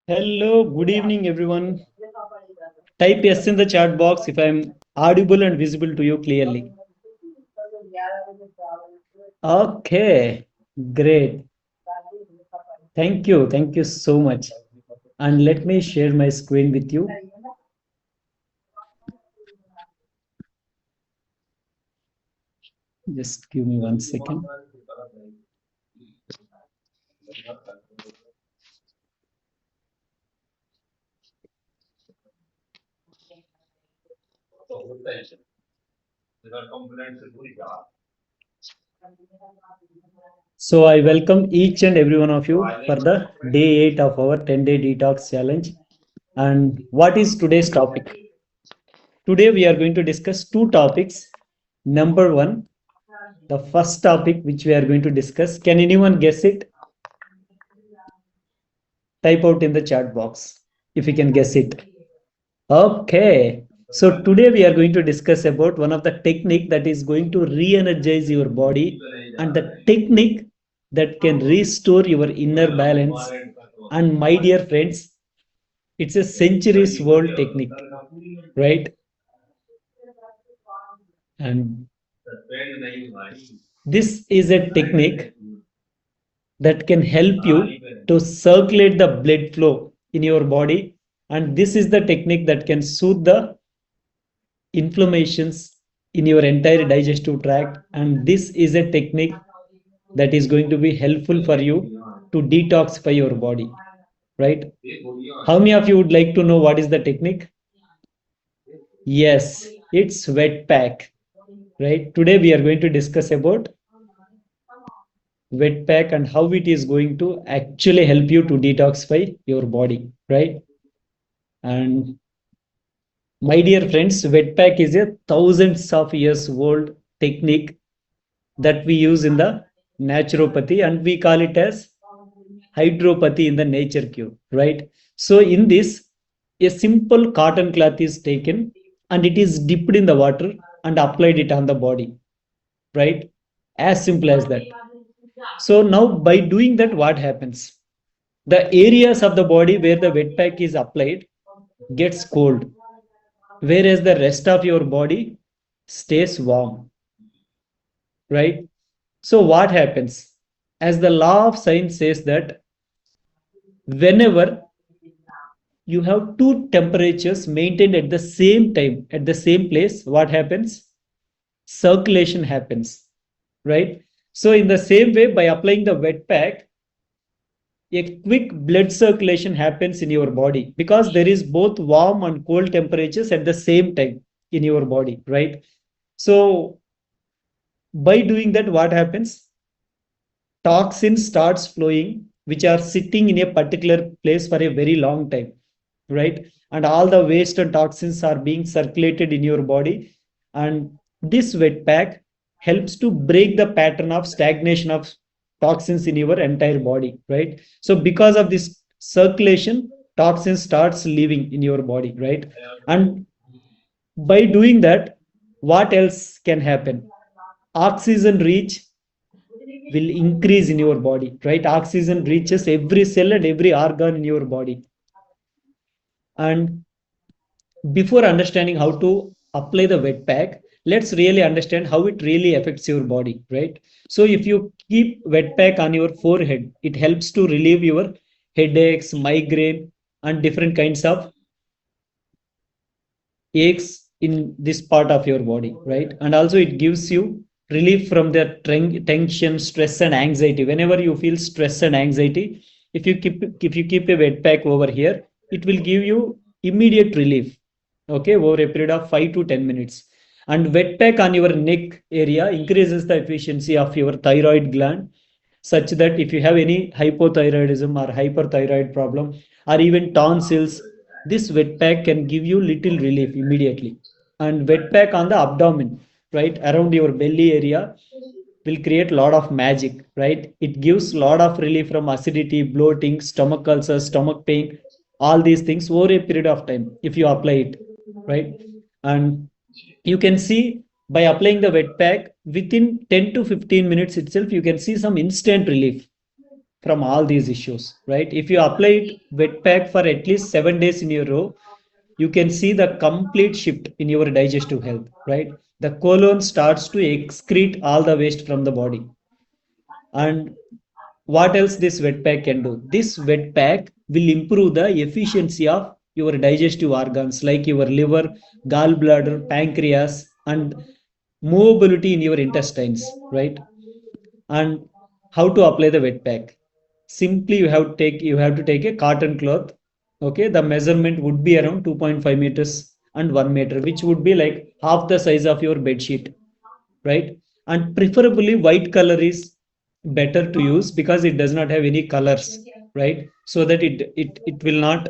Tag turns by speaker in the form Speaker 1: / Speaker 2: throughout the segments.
Speaker 1: Hello, good evening, everyone. Type yes in the chat box if I'm audible and visible to you clearly. Okay, great. Thank you. Thank you so much. And let me share my screen with you. Just give me 1 second. So I welcome each and every one of you for the day 8 of our 10-day detox challenge. And what is today's topic? Today we are going to discuss two topics. Number one, the first topic which we are going to discuss. Can anyone guess it? Type out in the chat box if you can guess it. Okay. So today we are going to discuss about one of the technique that is going to re-energize your body and the technique that can restore your inner balance. And my dear friends, it's a centuries old technique, right? And this is a technique that can help you to circulate the blood flow in your body. And this is the technique that can soothe the inflammations in your entire digestive tract. And this is a technique that is going to be helpful for you to detoxify your body, right? How many of you would like to know what is the technique? Yes, it's wet pack, right? Today we are going to discuss about wet pack and how it is going to actually help you to detoxify your body, right? And my dear friends, wet pack is a thousands of years old technique that we use in the naturopathy, and we call it as hydropathy in the nature cure, right? So in this, a simple cotton cloth is taken and it is dipped in the water and applied it on the body, right? As simple as that. So now by doing that, what happens? The areas of the body where the wet pack is applied gets cold, whereas the rest of your body stays warm, right? So what happens? As the law of science says that whenever you have two temperatures maintained at the same time, at the same place, what happens? Circulation happens, right? So in the same way, by applying the wet pack, a quick blood circulation happens in your body because there is both warm and cold temperatures at the same time in your body, right? So by doing that, what happens? Toxins starts flowing which are sitting in a particular place for a very long time, right? And all the waste and toxins are being circulated in your body, and this wet pack helps to break the pattern of stagnation of toxins in your entire body, right? So because of this circulation, toxins starts leaving in your body, right? And by doing that, what else can happen? Oxygen reach will increase in your body, right? Oxygen reaches every cell and every organ in your body. And before understanding how to apply the wet pack, let's really understand how it really affects your body, right? So if you keep wet pack on your forehead, it helps to relieve your headaches, migraine, and different kinds of aches in this part of your body, right? And also it gives you relief from the tension, stress, and anxiety. Whenever you feel stress and anxiety, if you keep a wet pack over here, it will give you immediate relief. Okay, over a period of 5 to 10 minutes. And wet pack on your neck area increases the efficiency of your thyroid gland, such that if you have any hypothyroidism or hyperthyroid problem or even tonsils, this wet pack can give you little relief immediately. And wet pack on the abdomen, right, around your belly area, will create a lot of magic, right? It gives a lot of relief from acidity, bloating, stomach ulcers, stomach pain, all these things over a period of time if you apply it. right? And you can see by applying the wet pack within 10 to 15 minutes itself, you can see some instant relief from all these issues, right? If you apply it wet pack for at least 7 days in a row, you can see the complete shift in your digestive health, right? The colon starts to excrete all the waste from the body. And what else this wet pack can do? This wet pack will improve the efficiency of your digestive organs like your liver, gallbladder, pancreas, and movability in your intestines, right? And how to apply the wet pack? Simply you have to take a cotton cloth. Okay, the measurement would be around 2.5 meters and 1 meter, which would be like half the size of your bed sheet, right? And preferably white color is better to use because it does not have any colors, right? So that it will not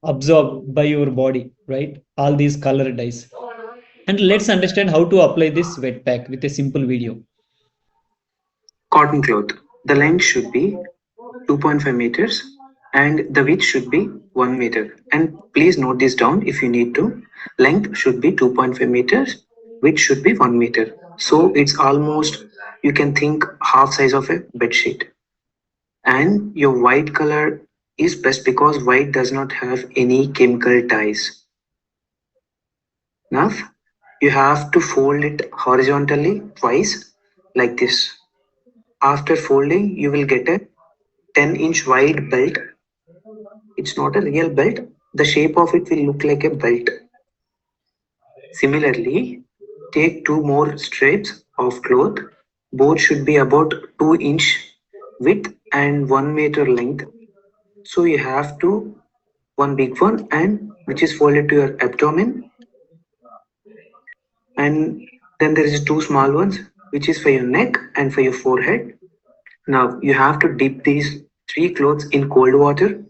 Speaker 1: absorb by your body, right? All these color dyes. And let's understand how to apply this wet pack with a simple video.
Speaker 2: Cotton cloth. The length should be 2.5 meters and the width should be 1 meter. And please note this down if you need to. Length should be 2.5 meters, width should be 1 meter. So it's almost, you can think, half size of a bed sheet. And your white color is best because white does not have any chemical dyes. Now you have to fold it horizontally twice like this. After folding, you will get a 10-inch wide belt. It's not a real belt. The shape of it will look like a belt. Similarly, take two more strips of cloth. Both should be about 2-inch width and 1 meter length. So you have to one big one and which is folded to your abdomen, and then there is two small ones which is for your neck and for your forehead. Now you have to dip these three clothes in cold water.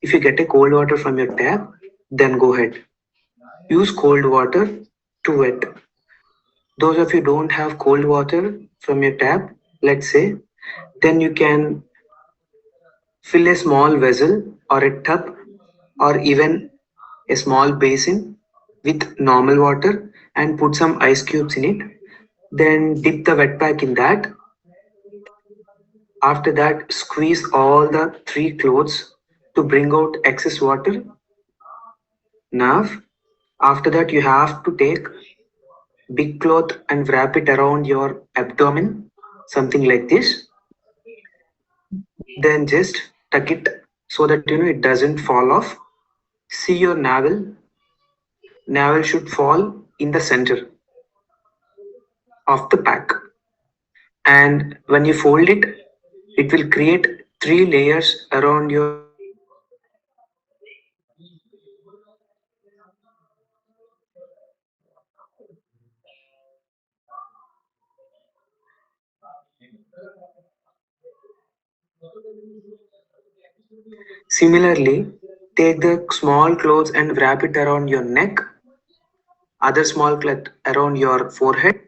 Speaker 2: If you get a cold water from your tap, then go ahead. Use cold water to wet. Those of you don't have cold water from your tap, let's say, then you can fill a small vessel or a tub or even a small basin with normal water and put some ice cubes in it. Then dip the wet pack in that. After that, squeeze all the three clothes to bring out excess water. Now, after that, you have to take big cloth and wrap it around your abdomen, something like this. Then just tuck it so that it doesn't fall off. See your navel. Navel should fall in the center of the pack. And when you fold it, it will create three layers around your Similarly, take the small clothes and wrap it around your neck, other small cloth around your forehead.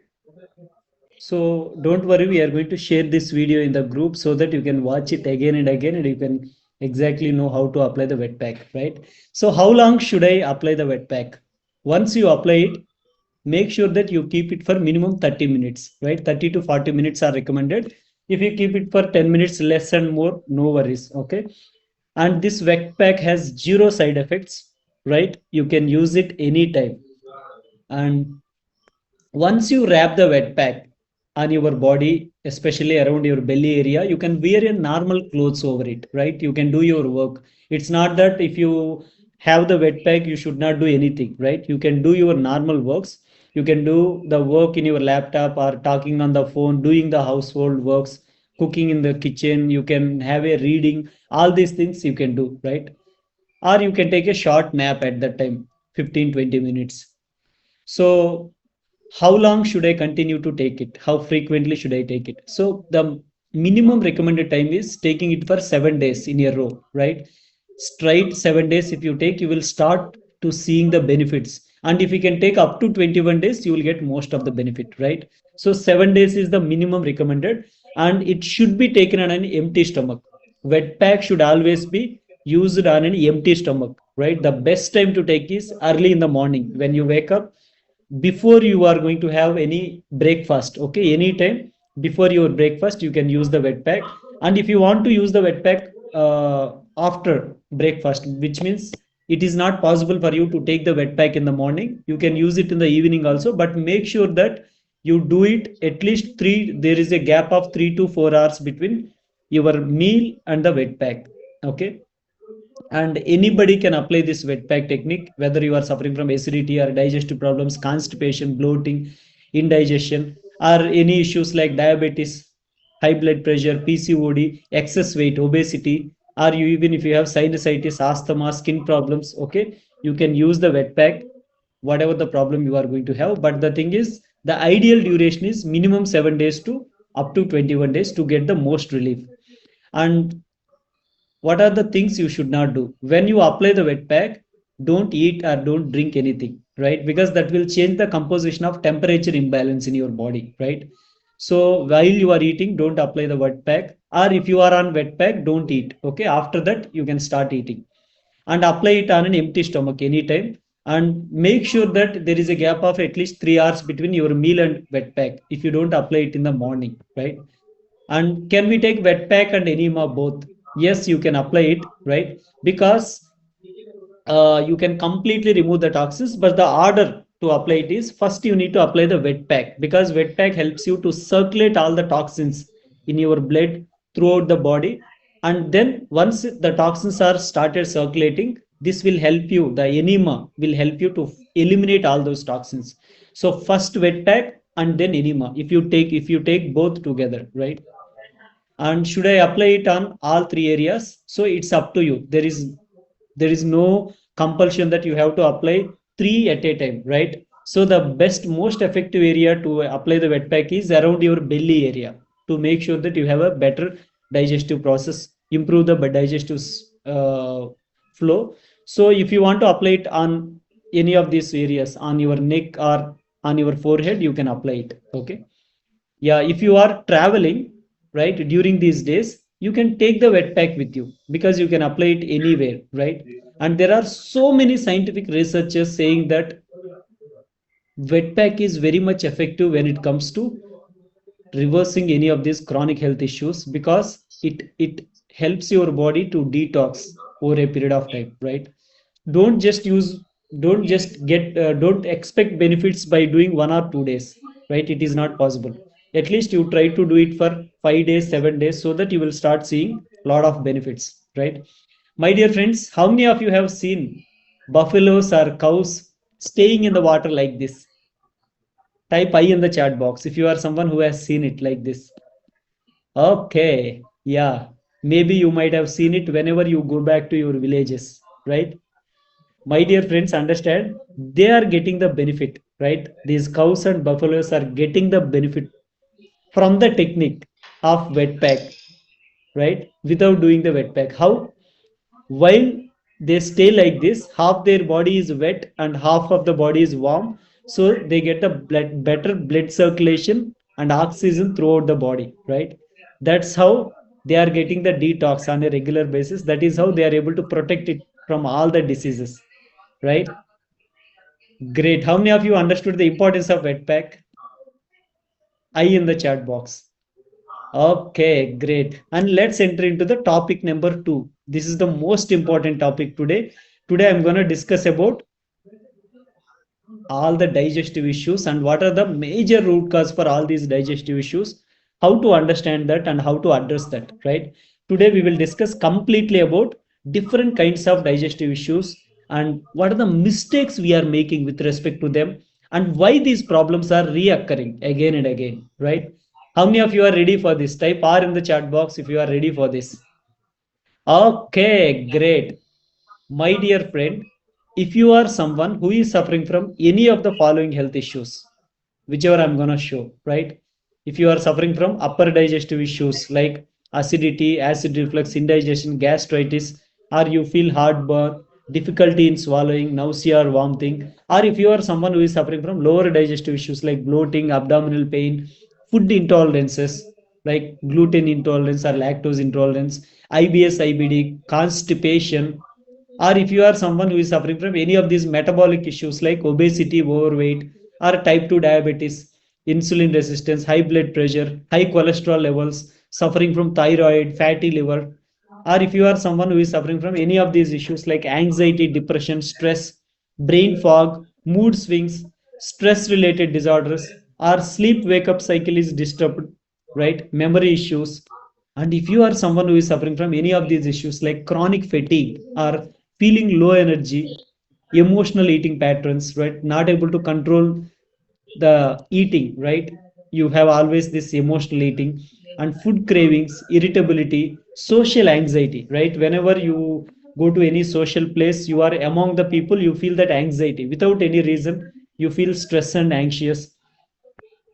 Speaker 1: So don't worry, we are going to share this video in the group so that you can watch it again and again and you can exactly know how to apply the wet pack, right? So how long should I apply the wet pack? Once you apply it, make sure that you keep it for minimum 30 minutes, right? 30 to 40 minutes are recommended. If you keep it for 10 minutes less and more, no worries, okay? And this wet pack has zero side effects, right? You can use it anytime. And once you wrap the wet pack on your body, especially around your belly area, you can wear a normal clothes over it, right? You can do your work. It's not that if you have the wet pack, you should not do anything, right? You can do your normal works. You can do the work in your laptop or talking on the phone, doing the household works, cooking in the kitchen. You can have a reading, all these things you can do, right? Or you can take a short nap at that time, 15-20 minutes. So how long should I continue to take it? How frequently should I take it? So the minimum recommended time is taking it for 7 days in a row, right? Straight 7 days, if you take, you will start to seeing the benefits. And if you can take up to 21 days, you will get most of the benefit, right? So 7 days is the minimum recommended, and it should be taken on an empty stomach. Wet pack should always be used on an empty stomach. right? The best time to take is early in the morning when you wake up, before you are going to have any breakfast. Okay, anytime before your breakfast you can use the wet pack. And if you want to use the wet pack after breakfast, which means it is not possible for you to take the wet pack in the morning, you can use it in the evening also, but make sure that you do it at least three, there is a gap of 3 to 4 hours between your meal and the wet pack. Okay, and anybody can apply this wet pack technique, whether you are suffering from acidity or digestive problems, constipation, bloating, indigestion, or any issues like diabetes, high blood pressure, PCOD, excess weight, obesity, or you, even if you have sinusitis, asthma, skin problems. Okay, you can use the wet pack whatever the problem you are going to have. But the thing is, the ideal duration is minimum 7 days to up to 21 days to get the most relief. And what are the things you should not do when you apply the wet pack? Don't eat or don't drink anything, right? Because that will change the composition of temperature imbalance in your body, right? So while you are eating, don't apply the wet pack, or if you are on wet pack, don't eat. Okay, after that you can start eating, and apply it on an empty stomach anytime. And make sure that there is a gap of at least 3 hours between your meal and wet pack if you don't apply it in the morning, right? And can we take wet pack and enema both? Yes, you can apply it, right? Because you can completely remove the toxins, but the order to apply it is, first you need to apply the wet pack, because wet pack helps you to circulate all the toxins in your blood throughout the body. And then once the toxins are started circulating, this will help you, the enema will help you to eliminate all those toxins. So first wet pack and then enema, if you take both together, right? And should I apply it on all three areas? So it's up to you. There is no compulsion that you have to apply three at a time, right? So the best, most effective area to apply the wet pack is around your belly area, to make sure that you have a better digestive process, improve the digestive flow. So if you want to apply it on any of these areas, on your neck or on your forehead, you can apply it. Okay, yeah, if you are traveling, right, during these days, you can take the wet pack with you, because you can apply it anywhere, right? And there are so many scientific researchers saying that wet pack is very much effective when it comes to reversing any of these chronic health issues, because it helps your body to detox over a period of time, right? don't just use don't just get don't expect benefits by doing 1 or 2 days, right? It is not possible. At least you try to do it for 5 days, 7 days, so that you will start seeing a lot of benefits, right? My dear friends, how many of you have seen buffaloes or cows staying in the water like this? Type I in the chat box if you are someone who has seen it like this. Okay, yeah, maybe you might have seen it whenever you go back to your villages, right? My dear friends, understand, they are getting the benefit, right? These cows and buffaloes are getting the benefit from the technique of wet pack, right? Without doing the wet pack. How? While they stay like this, half their body is wet and half of the body is warm, so they get a better blood circulation and oxygen throughout the body, right? That's how they are getting the detox on a regular basis. That is how they are able to protect it from all the diseases, right? Great. How many of you understood the importance of wet pack? I in the chat box. Okay, great. And let's enter into the topic number 2. This is the most important topic today. Today I'm going to discuss about all the digestive issues and what are the major root cause for all these digestive issues, how to understand that and how to address that, right? Today we will discuss completely about different kinds of digestive issues and what are the mistakes we are making with respect to them, and why these problems are reoccurring again and again, right? How many of you are ready for this? Type R in the chat box if you are ready for this. Okay, great. My dear friend, if you are someone who is suffering from any of the following health issues, whichever I'm going to show, right? If you are suffering from upper digestive issues like acidity, acid reflux, indigestion, gastritis, or you feel heartburn, difficulty in swallowing, nausea or vomiting, or if you are someone who is suffering from lower digestive issues like bloating, abdominal pain, food intolerances like gluten intolerance or lactose intolerance, IBS, IBD, constipation, Or if you are someone who is suffering from any of these metabolic issues like obesity, overweight, or type 2 diabetes, insulin resistance, high blood pressure, high cholesterol levels, suffering from thyroid, fatty liver, or if you are someone who is suffering from any of these issues like anxiety, depression, stress, brain fog, mood swings, stress related disorders, or sleep wake up cycle is disturbed, right? Memory issues. And if you are someone who is suffering from any of these issues like chronic fatigue or feeling low energy, emotional eating patterns, right? Not able to control the eating, right? You have always this emotional eating and food cravings, irritability, social anxiety, right? Whenever you go to any social place, you are among the people, you feel that anxiety without any reason, you feel stress and anxious.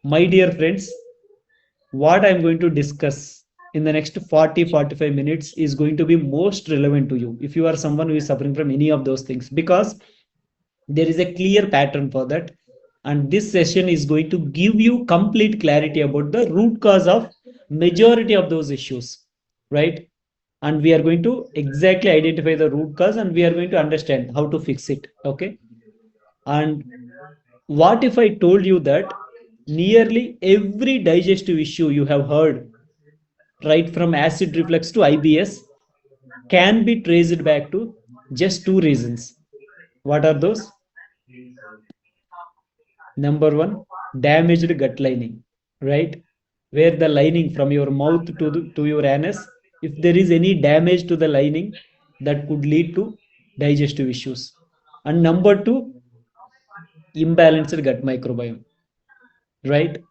Speaker 1: My dear friends, what I'm going to discuss in the next 40-45 minutes is going to be most relevant to you if you are someone who is suffering from any of those things, because there is a clear pattern for that. And this session is going to give you complete clarity about the root cause of majority of those issues, right? And we are going to exactly identify the root cause and we are going to understand how to fix it. Okay. And what if I told you that nearly every digestive issue you have heard, right from acid reflux to IBS, can be traced back to just two reasons? What are those? Number one, damaged gut lining, right? Where the lining from your mouth to your anus, if there is any damage to the lining, that could lead to digestive issues. And number two, imbalanced gut microbiome, right?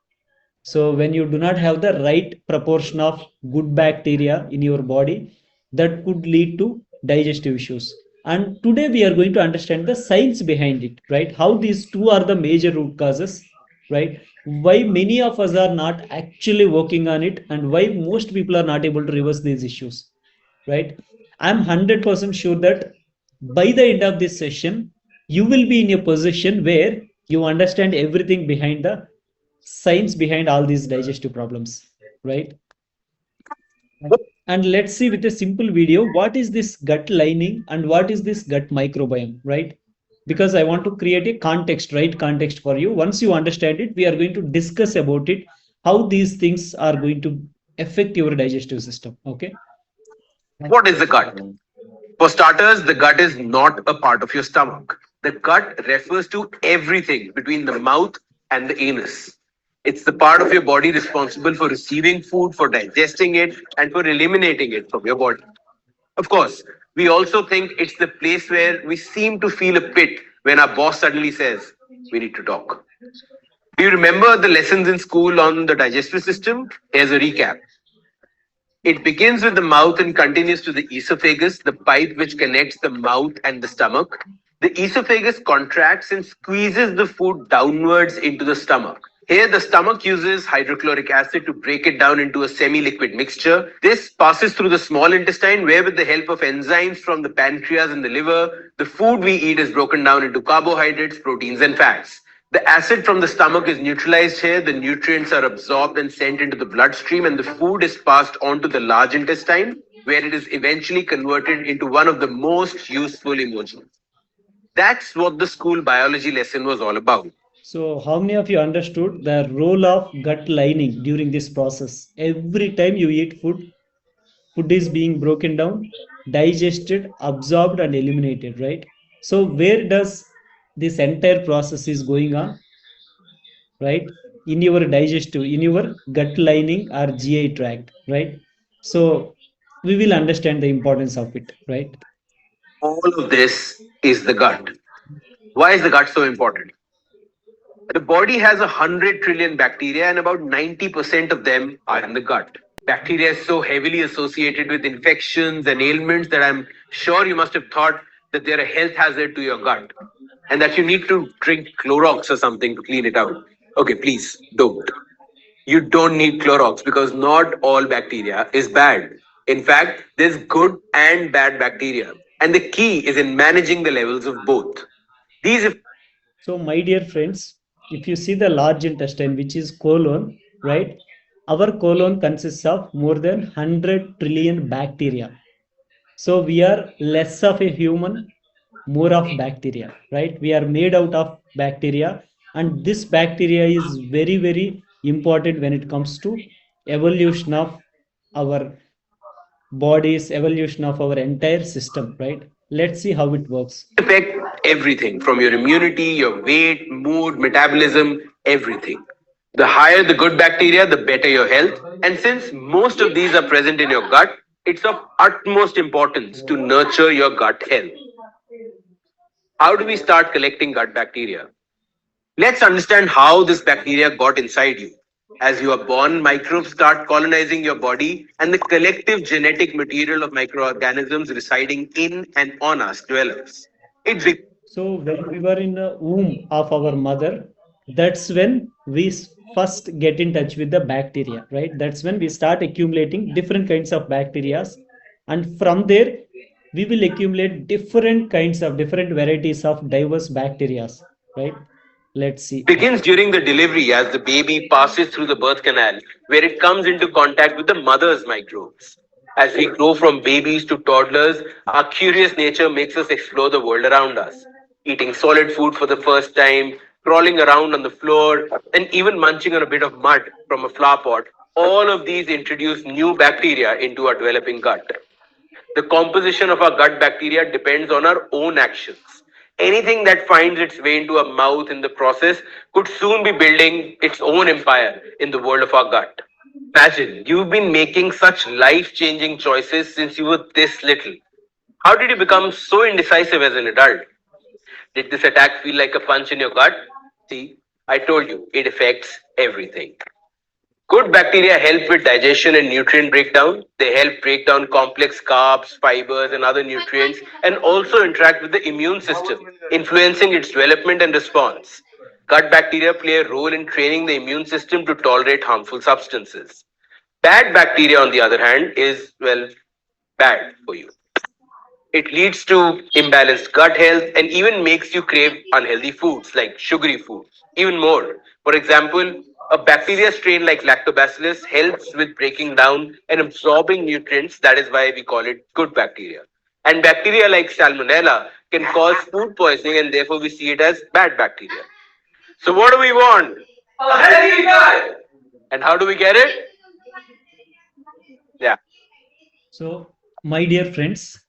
Speaker 1: So when you do not have the right proportion of good bacteria in your body, that could lead to digestive issues. And today we are going to understand the science behind it, right? How these two are the major root causes, right? Why many of us are not actually working on it and why most people are not able to reverse these issues, right? I'm 100% sure that by the end of this session, you will be in a position where you understand everything behind the science behind all these digestive problems, right? And let's see with a simple video what is this gut lining and what is this gut microbiome, right? Because I want to create a context, right? Context for you. Once you understand it, we are going to discuss about it, how these things are going to affect your digestive system. Okay.
Speaker 3: What is the gut? For starters, the gut is not a part of your stomach. The gut refers to everything between the mouth and the anus. It's the part of your body responsible for receiving food, for digesting it, and for eliminating it from your body. Of course, we also think it's the place where we seem to feel a pit when our boss suddenly says, we need to talk. Do you remember the lessons in school on the digestive system? Here's a recap. It begins with the mouth and continues to the esophagus, the pipe which connects the mouth and the stomach. The esophagus contracts and squeezes the food downwards into the stomach. Here, the stomach uses hydrochloric acid to break it down into a semi liquid mixture. This passes through the small intestine, where, with the help of enzymes from the pancreas and the liver, the food we eat is broken down into carbohydrates, proteins, and fats. The acid from the stomach is neutralized here, the nutrients are absorbed and sent into the bloodstream, and the food is passed on to the large intestine, where it is eventually converted into one of the most useful emotions. That's what the school biology lesson was all about.
Speaker 1: So how many of you understood the role of gut lining during this process? Every time you eat food, food is being broken down, digested, absorbed, and eliminated, right? So where does this entire process is going on, right? In your digestive, in your gut lining or GI tract, right? So we will understand the importance of it, right?
Speaker 3: All of this is the gut. Why is the gut so important? The body has 100 trillion bacteria, and about 90% of them are in the gut. Bacteria is so heavily associated with infections and ailments that I'm sure you must have thought that they're a health hazard to your gut and that you need to drink Clorox or something to clean it out. Okay, please don't. You don't need Clorox because not all bacteria is bad. In fact, there's good and bad bacteria. And the key is in managing the levels of both. These
Speaker 1: So, my dear friends, if you see the large intestine, which is colon, right? Our colon consists of more than 100 trillion bacteria. So we are less of a human, more of bacteria, right? We are made out of bacteria, and this bacteria is very very important when it comes to evolution of our body's evolution of our entire system, right? Let's see how it works.
Speaker 3: Affect everything from your immunity, your weight, mood, metabolism, everything. The higher the good bacteria, the better your health. And since most of these are present in your gut, it's of utmost importance to nurture your gut health. How do we start collecting gut bacteria? Let's understand how this bacteria got inside you. As you are born, microbes start colonizing your body, and the collective genetic material of microorganisms residing in and on us develops. It
Speaker 1: So when we were in the womb of our mother, that's when we first get in touch with the bacteria, right? That's when we start accumulating different kinds of bacteria, and from there we will accumulate different kinds of different varieties of diverse bacteria, right? Let's see.
Speaker 3: begins during the delivery as the baby passes through the birth canal, where it comes into contact with the mother's microbes. As we grow from babies to toddlers, our curious nature makes us explore the world around us. Eating solid food for the first time, crawling around on the floor, and even munching on a bit of mud from a flower pot, all of these introduce new bacteria into our developing gut. The composition of our gut bacteria depends on our own actions. Anything that finds its way into our mouth in the process could soon be building its own empire in the world of our gut. Imagine you've been making such life changing choices since you were this little. How did you become so indecisive as an adult? Did this attack feel like a punch in your gut? See, I told you, it affects everything. Good bacteria help with digestion and nutrient breakdown. They help break down complex carbs, fibers, and other nutrients, and also interact with the immune system, influencing its development and response. Gut bacteria play a role in training the immune system to tolerate harmful substances. Bad bacteria, on the other hand, is, well, bad for you. It leads to imbalanced gut health and even makes you crave unhealthy foods like sugary foods. Even more. For example, a bacteria strain like lactobacillus helps with breaking down and absorbing nutrients. That is why we call it good bacteria. And bacteria like salmonella can cause food poisoning, and therefore we see it as bad bacteria. So, what do we want? A healthy gut! And how do we get it? Yeah.
Speaker 1: So my dear friends,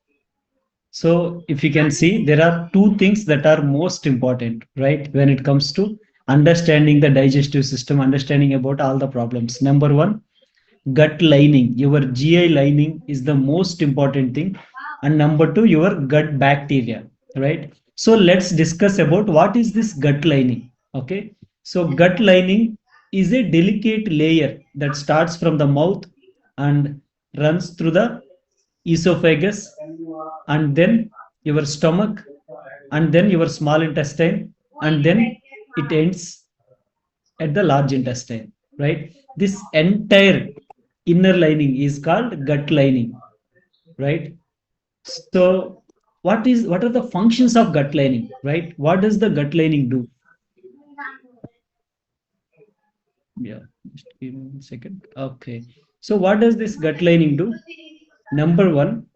Speaker 1: so if you can see, there are two things that are most important, right? When it comes to understanding the digestive system, understanding about all the problems. Number one, gut lining. Your GI lining is the most important thing. And number two, your gut bacteria, right? So let's discuss about what is this gut lining. Okay. So gut lining is a delicate layer that starts from the mouth and runs through the esophagus, and then your stomach, and then your small intestine, and then it ends at the large intestine, right? This entire inner lining is called gut lining, right? So what are the functions of gut lining, right? What does the gut lining do? Yeah, just give me a second. Okay. So what does this gut lining do? Number one,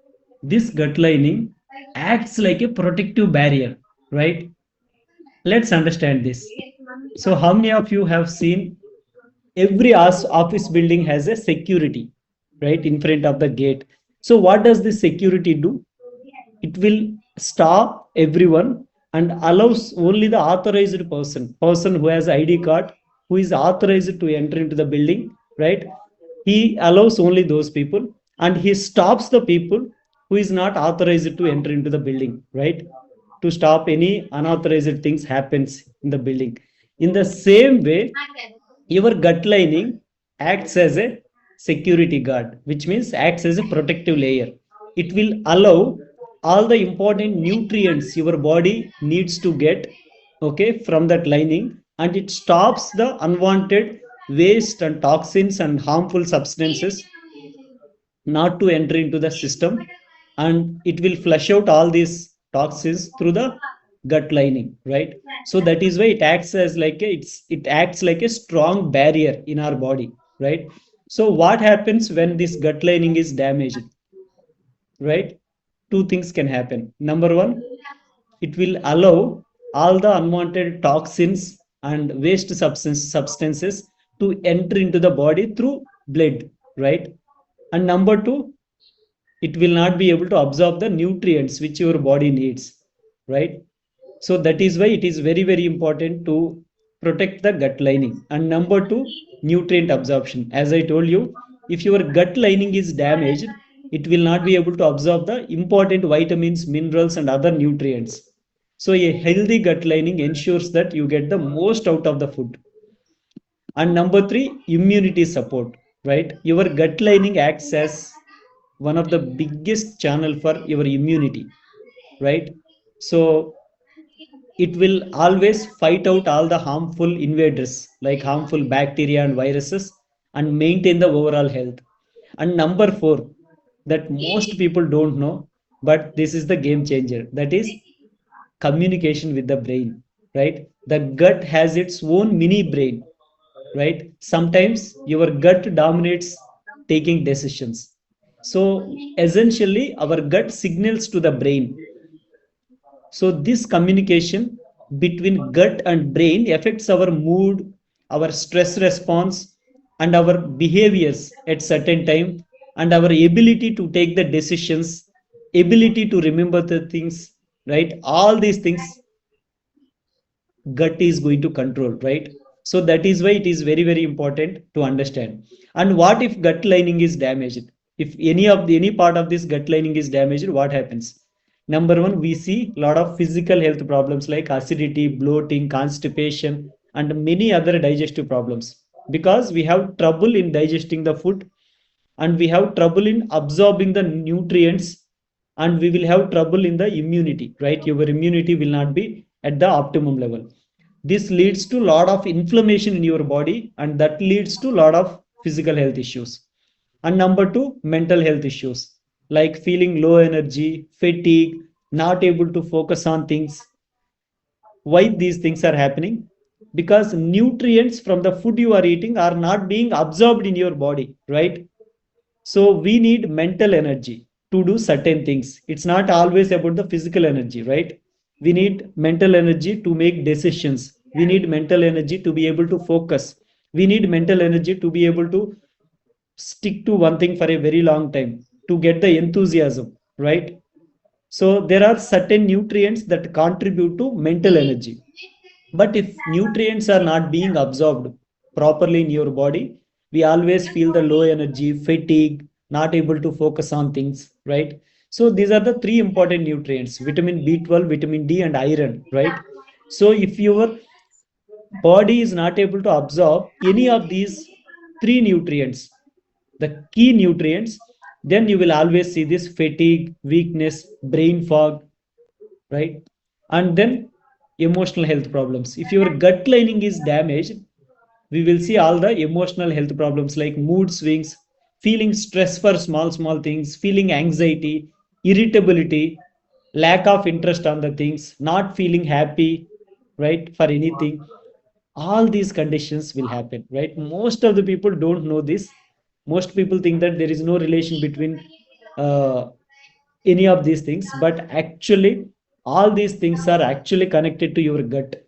Speaker 1: this gut lining acts like a protective barrier, right? Let's understand this. So how many of you have seen every office building has a security, right, in front of the gate? So what does this security do? It will stop everyone and allows only the authorized person who has ID card, who is authorized to enter into the building, right? He allows only those people, and he stops the people who is not authorized to enter into the building, right? To stop any unauthorized things happens in the building. In the same way, your gut lining acts as a security guard, which means acts as a protective layer. It will allow all the important nutrients your body needs to get, okay, from that lining, and it stops the unwanted waste and toxins and harmful substances not to enter into the system, and it will flush out all these toxins through the gut lining, right? So that is why it acts as like it acts like a strong barrier in our body, right? So what happens when this gut lining is damaged, right? two things can happen. Number one, it will allow all the unwanted toxins and waste substances to enter into the body through blood, right? And number two, it will not be able to absorb the nutrients which your body needs, right? So that is why it is very very important to protect the gut lining. And number two, nutrient absorption. As I told you, if your gut lining is damaged, it will not be able to absorb the important vitamins, minerals and other nutrients. So a healthy gut lining ensures that you get the most out of the food. And number three, immunity support, right? Your gut lining acts as one of the biggest channel for your immunity, right? So it will always fight out all the harmful invaders like harmful bacteria and viruses and maintain the overall health. And number four, that most people don't know, but this is the game changer, that is communication with the brain, right? The gut has its own mini brain, right? Sometimes your gut dominates taking decisions. So essentially our gut signals to the brain. So this communication between gut and brain affects our mood, our stress response, and our behaviors at certain time, and our ability to take the decisions, ability to remember the things, right? All these things gut is going to control, right? So that is why it is very very important to understand. And what if gut lining is damaged? If any part of this gut lining is damaged, what happens? Number one, we see a lot of physical health problems like acidity, bloating, constipation and many other digestive problems, because we have trouble in digesting the food, and we have trouble in absorbing the nutrients, and we will have trouble in the immunity, right? Your immunity will not be at the optimum level. This leads to a lot of inflammation in your body, and that leads to a lot of physical health issues. And number two, mental health issues like feeling low energy, fatigue, not able to focus on things. Why these things are happening? Because nutrients from the food you are eating are not being absorbed in your body, right? So we need mental energy to do certain things. It's not always about the physical energy, right? We need mental energy to make decisions. We need mental energy to be able to focus. We need mental energy to be able to stick to one thing for a very long time, to get the enthusiasm, right? So there are certain nutrients that contribute to mental energy. But if nutrients are not being absorbed properly in your body, we always feel the low energy, fatigue, not able to focus on things, right? So these are the three important nutrients: vitamin B12, vitamin D, and iron, right? So if your body is not able to absorb any of these three nutrients, the key nutrients, then you will always see this fatigue, weakness, brain fog, right? And then emotional health problems. If your gut lining is damaged, we will see all the emotional health problems like mood swings, feeling stress for small things, feeling anxiety, irritability, lack of interest on the things, not feeling happy, right, for anything. All these conditions will happen, right? Most of the people don't know this. Most people think that there is no relation between uh, any of these things, but actually all these things are actually connected to your gut,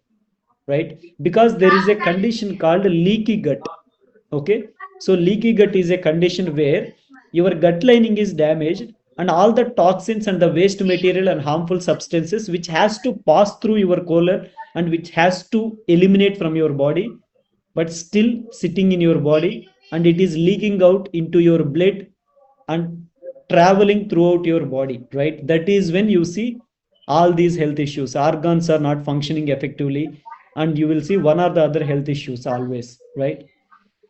Speaker 1: right? Because there is a condition called leaky gut. Okay, so leaky gut is a condition where your gut lining is damaged, and all the toxins and the waste material and harmful substances which has to pass through your colon and which has to eliminate from your body, but still sitting in your body, and it is leaking out into your blood and traveling throughout your body, right? That is when you see all these health issues. Organs are not functioning effectively, and you will see one or the other health issues always, right?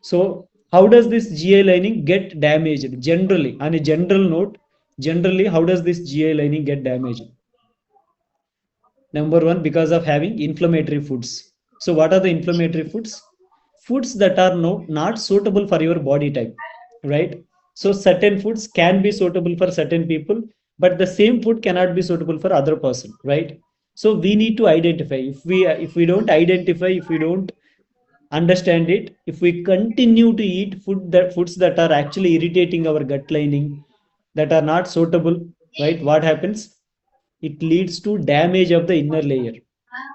Speaker 1: So how does this GI lining get damaged? Generally, on a general note, generally, how does this GI lining get damaged? Number one, because of having inflammatory foods. So what are the inflammatory foods? Foods that are not suitable for your body type, right? So certain foods can be suitable for certain people, but the same food cannot be suitable for other person, right? So we need to identify. If we don't identify, if we don't understand it, if we continue to eat foods that are actually irritating our gut lining, that are not suitable, right? What happens? It leads to damage of the inner layer,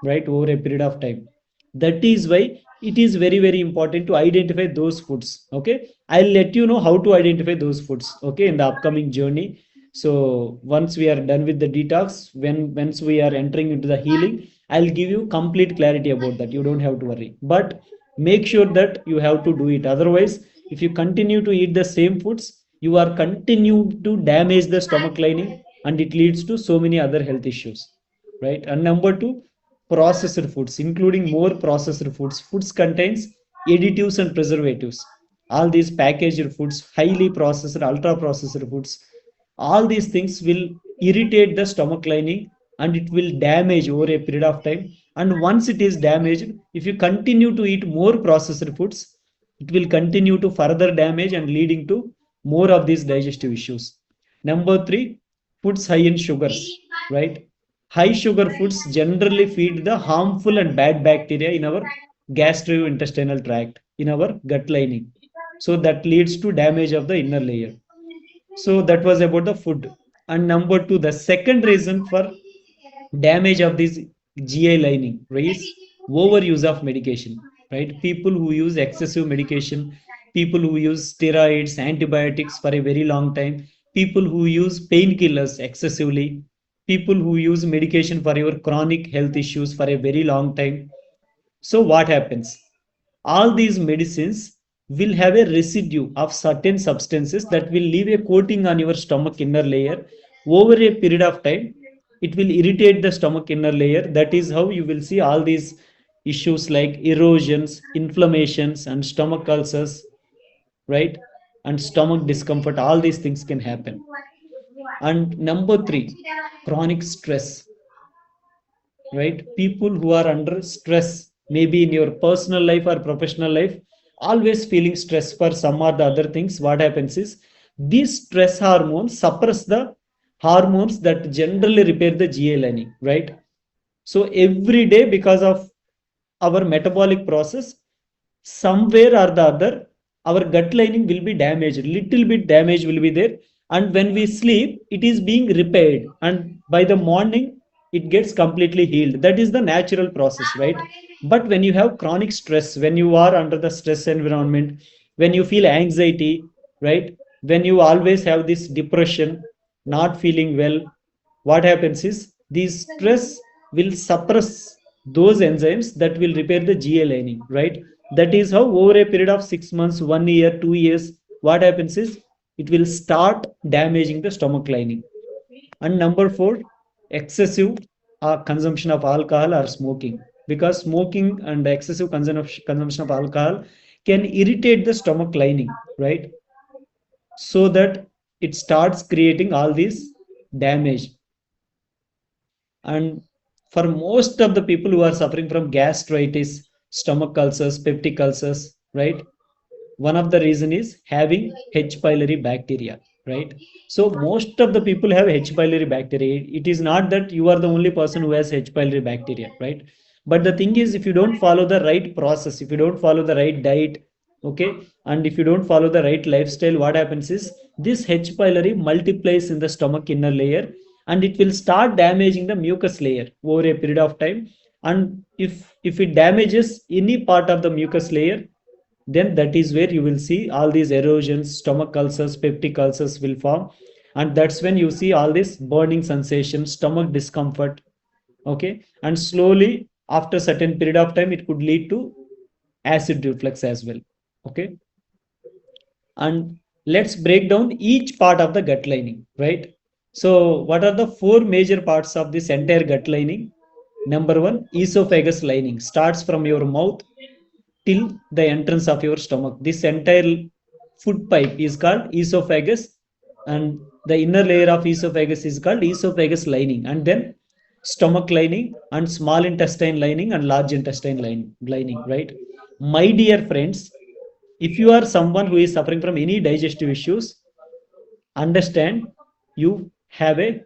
Speaker 1: right, over a period of time. That is why it is very very important to identify those foods. Okay, I'll let you know how to identify those foods, okay, in the upcoming journey. So once we are done with the detox, once we are entering into the healing, I'll give you complete clarity about that. You don't have to worry, but make sure that you have to do it. Otherwise, if you continue to eat the same foods, you are continue to damage the stomach lining, and it leads to so many other health issues, right? And number two, processed foods, including more processed foods. Foods contains additives and preservatives. All these packaged foods, highly processed, ultra processed foods, all these things will irritate the stomach lining, and it will damage over a period of time. And once it is damaged, if you continue to eat more processed foods, it will continue to further damage and leading to more of these digestive issues. Number three, foods high in sugars, right? High sugar foods generally feed the harmful and bad bacteria in our gastrointestinal tract, in our gut lining. So that leads to damage of the inner layer. So that was about the food. And number two, the second reason for damage of this GI lining is overuse of medication, right? People who use excessive medication, people who use steroids, antibiotics for a very long time, people who use painkillers excessively, people who use medication for your chronic health issues for a very long time. So what happens? All these medicines will have a residue of certain substances that will leave a coating on your stomach inner layer. Over a period of time, it will irritate the stomach inner layer. That is how you will see all these issues like erosions, inflammations, and stomach ulcers, right? And stomach discomfort. All these things can happen. And number three, chronic stress, right? People who are under stress, maybe in your personal life or professional life, always feeling stress for some or the other things. What happens is these stress hormones suppress the hormones that generally repair the GI lining, right? So every day, because of our metabolic process, somewhere or the other, our gut lining will be damaged, little bit damage will be there. And when we sleep, it is being repaired, and by the morning it gets completely healed. That is the natural process, right? But when you have chronic stress, when you are under the stress environment, when you feel anxiety, right, when you always have this depression, not feeling well, what happens is this stress will suppress those enzymes that will repair the GI lining, right? That is how over a period of 6 months, 1 year, 2 years, what happens is it will start damaging the stomach lining. And number four, excessive consumption of alcohol or smoking, because smoking and excessive consumption of alcohol can irritate the stomach lining, right? So that it starts creating all this damage. And for most of the people who are suffering from gastritis, stomach ulcers, peptic ulcers, right? One of the reason is having H. pylori bacteria, right? So most of the people have H. pylori bacteria. It is not that you are the only person who has H. pylori bacteria, right? But the thing is, if you don't follow the right process, if you don't follow the right diet, okay, and if you don't follow the right lifestyle, what happens is this H. pylori multiplies in the stomach inner layer, and it will start damaging the mucus layer over a period of time. And if it damages any part of the mucus layer, then that is where you will see all these erosions, stomach ulcers, peptic ulcers will form. And that's when you see all this burning sensation, stomach discomfort. Okay, and slowly after certain period of time, it could lead to acid reflux as well. Okay, and let's break down each part of the gut lining, right? So what are the four major parts of this entire gut lining? Number one, esophagus lining starts from your mouth till the entrance of your stomach. This entire food pipe is called esophagus, and the inner layer of esophagus is called esophagus lining, and then stomach lining, and small intestine lining, and large intestine lining, right? My dear friends, if you are someone who is suffering from any digestive issues, understand you have a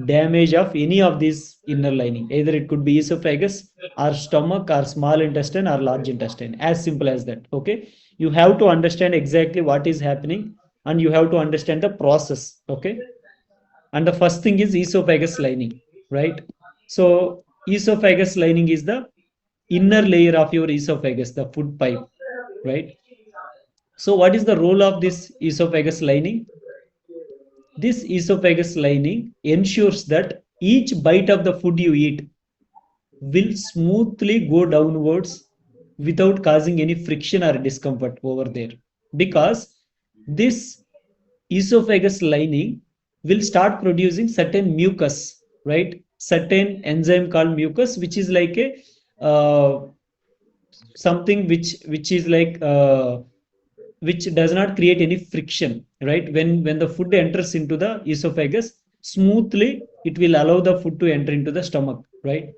Speaker 1: damage of any of these inner lining. Either it could be esophagus or stomach or small intestine or large intestine. As simple as that. Okay. You have to understand exactly what is happening, and you have to understand the process. Okay. And the first thing is esophagus lining, right? So esophagus lining is the inner layer of your esophagus, the food pipe, right? So what is the role of this esophagus lining? This esophagus lining ensures that each bite of the food you eat will smoothly go downwards without causing any friction or discomfort over there, because this esophagus lining will start producing certain mucus, right? Certain enzyme called mucus, which is like a something which is like which does not create any friction, right? When the food enters into the esophagus smoothly, it will allow the food to enter into the stomach, right?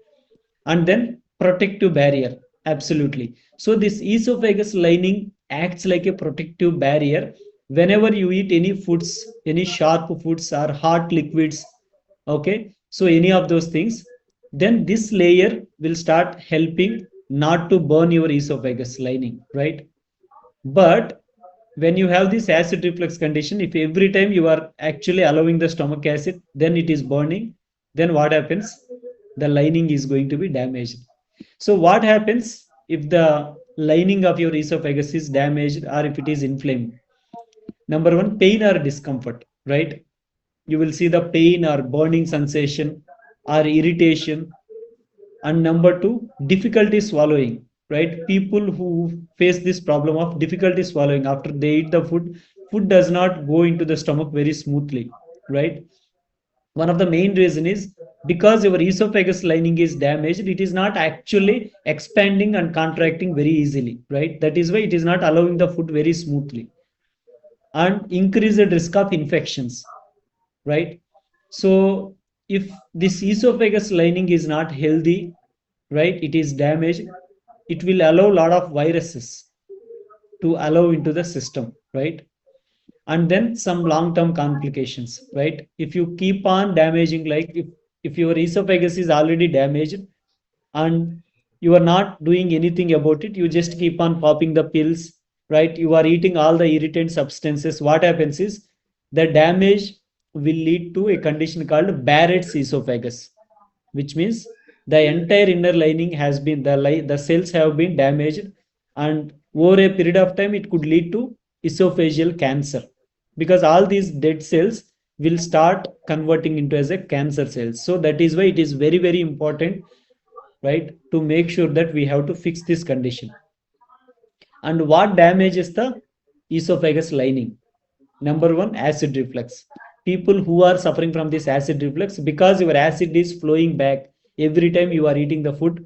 Speaker 1: And then protective barrier, absolutely. So this esophagus lining acts like a protective barrier. Whenever you eat any foods, any sharp foods or hot liquids, okay, so any of those things, then this layer will start helping not to burn your esophagus lining, right? But when you have this acid reflux condition, if every time you are actually allowing the stomach acid, then it is burning, then what happens? The lining is going to be damaged. So what happens if the lining of your esophagus is damaged or if it is inflamed? Number one, pain or discomfort, right? You will see the pain or burning sensation or irritation. And number two, difficulty swallowing, right? People who face this problem of difficulty swallowing after they eat the food, food does not go into the stomach very smoothly, right? One of the main reason is because your esophagus lining is damaged, it is not actually expanding and contracting very easily, right? That is why it is not allowing the food very smoothly, and increased risk of infections, right? So if this esophagus lining is not healthy, right, it is damaged, it will allow a lot of viruses to allow into the system, right? And then some long term complications, right? If you keep on damaging, like if your esophagus is already damaged and you are not doing anything about it, you just keep on popping the pills, right? You are eating all the irritant substances, what happens is the damage will lead to a condition called Barrett's esophagus, which means the entire inner lining has been the cells have been damaged, and over a period of time it could lead to esophageal cancer, because all these dead cells will start converting into as a cancer cells. So that is why it is very very important, right, to make sure that we have to fix this condition. And what damages the esophagus lining? Number one, acid reflux. People who are suffering from this acid reflux, because your acid is flowing back every time you are eating the food,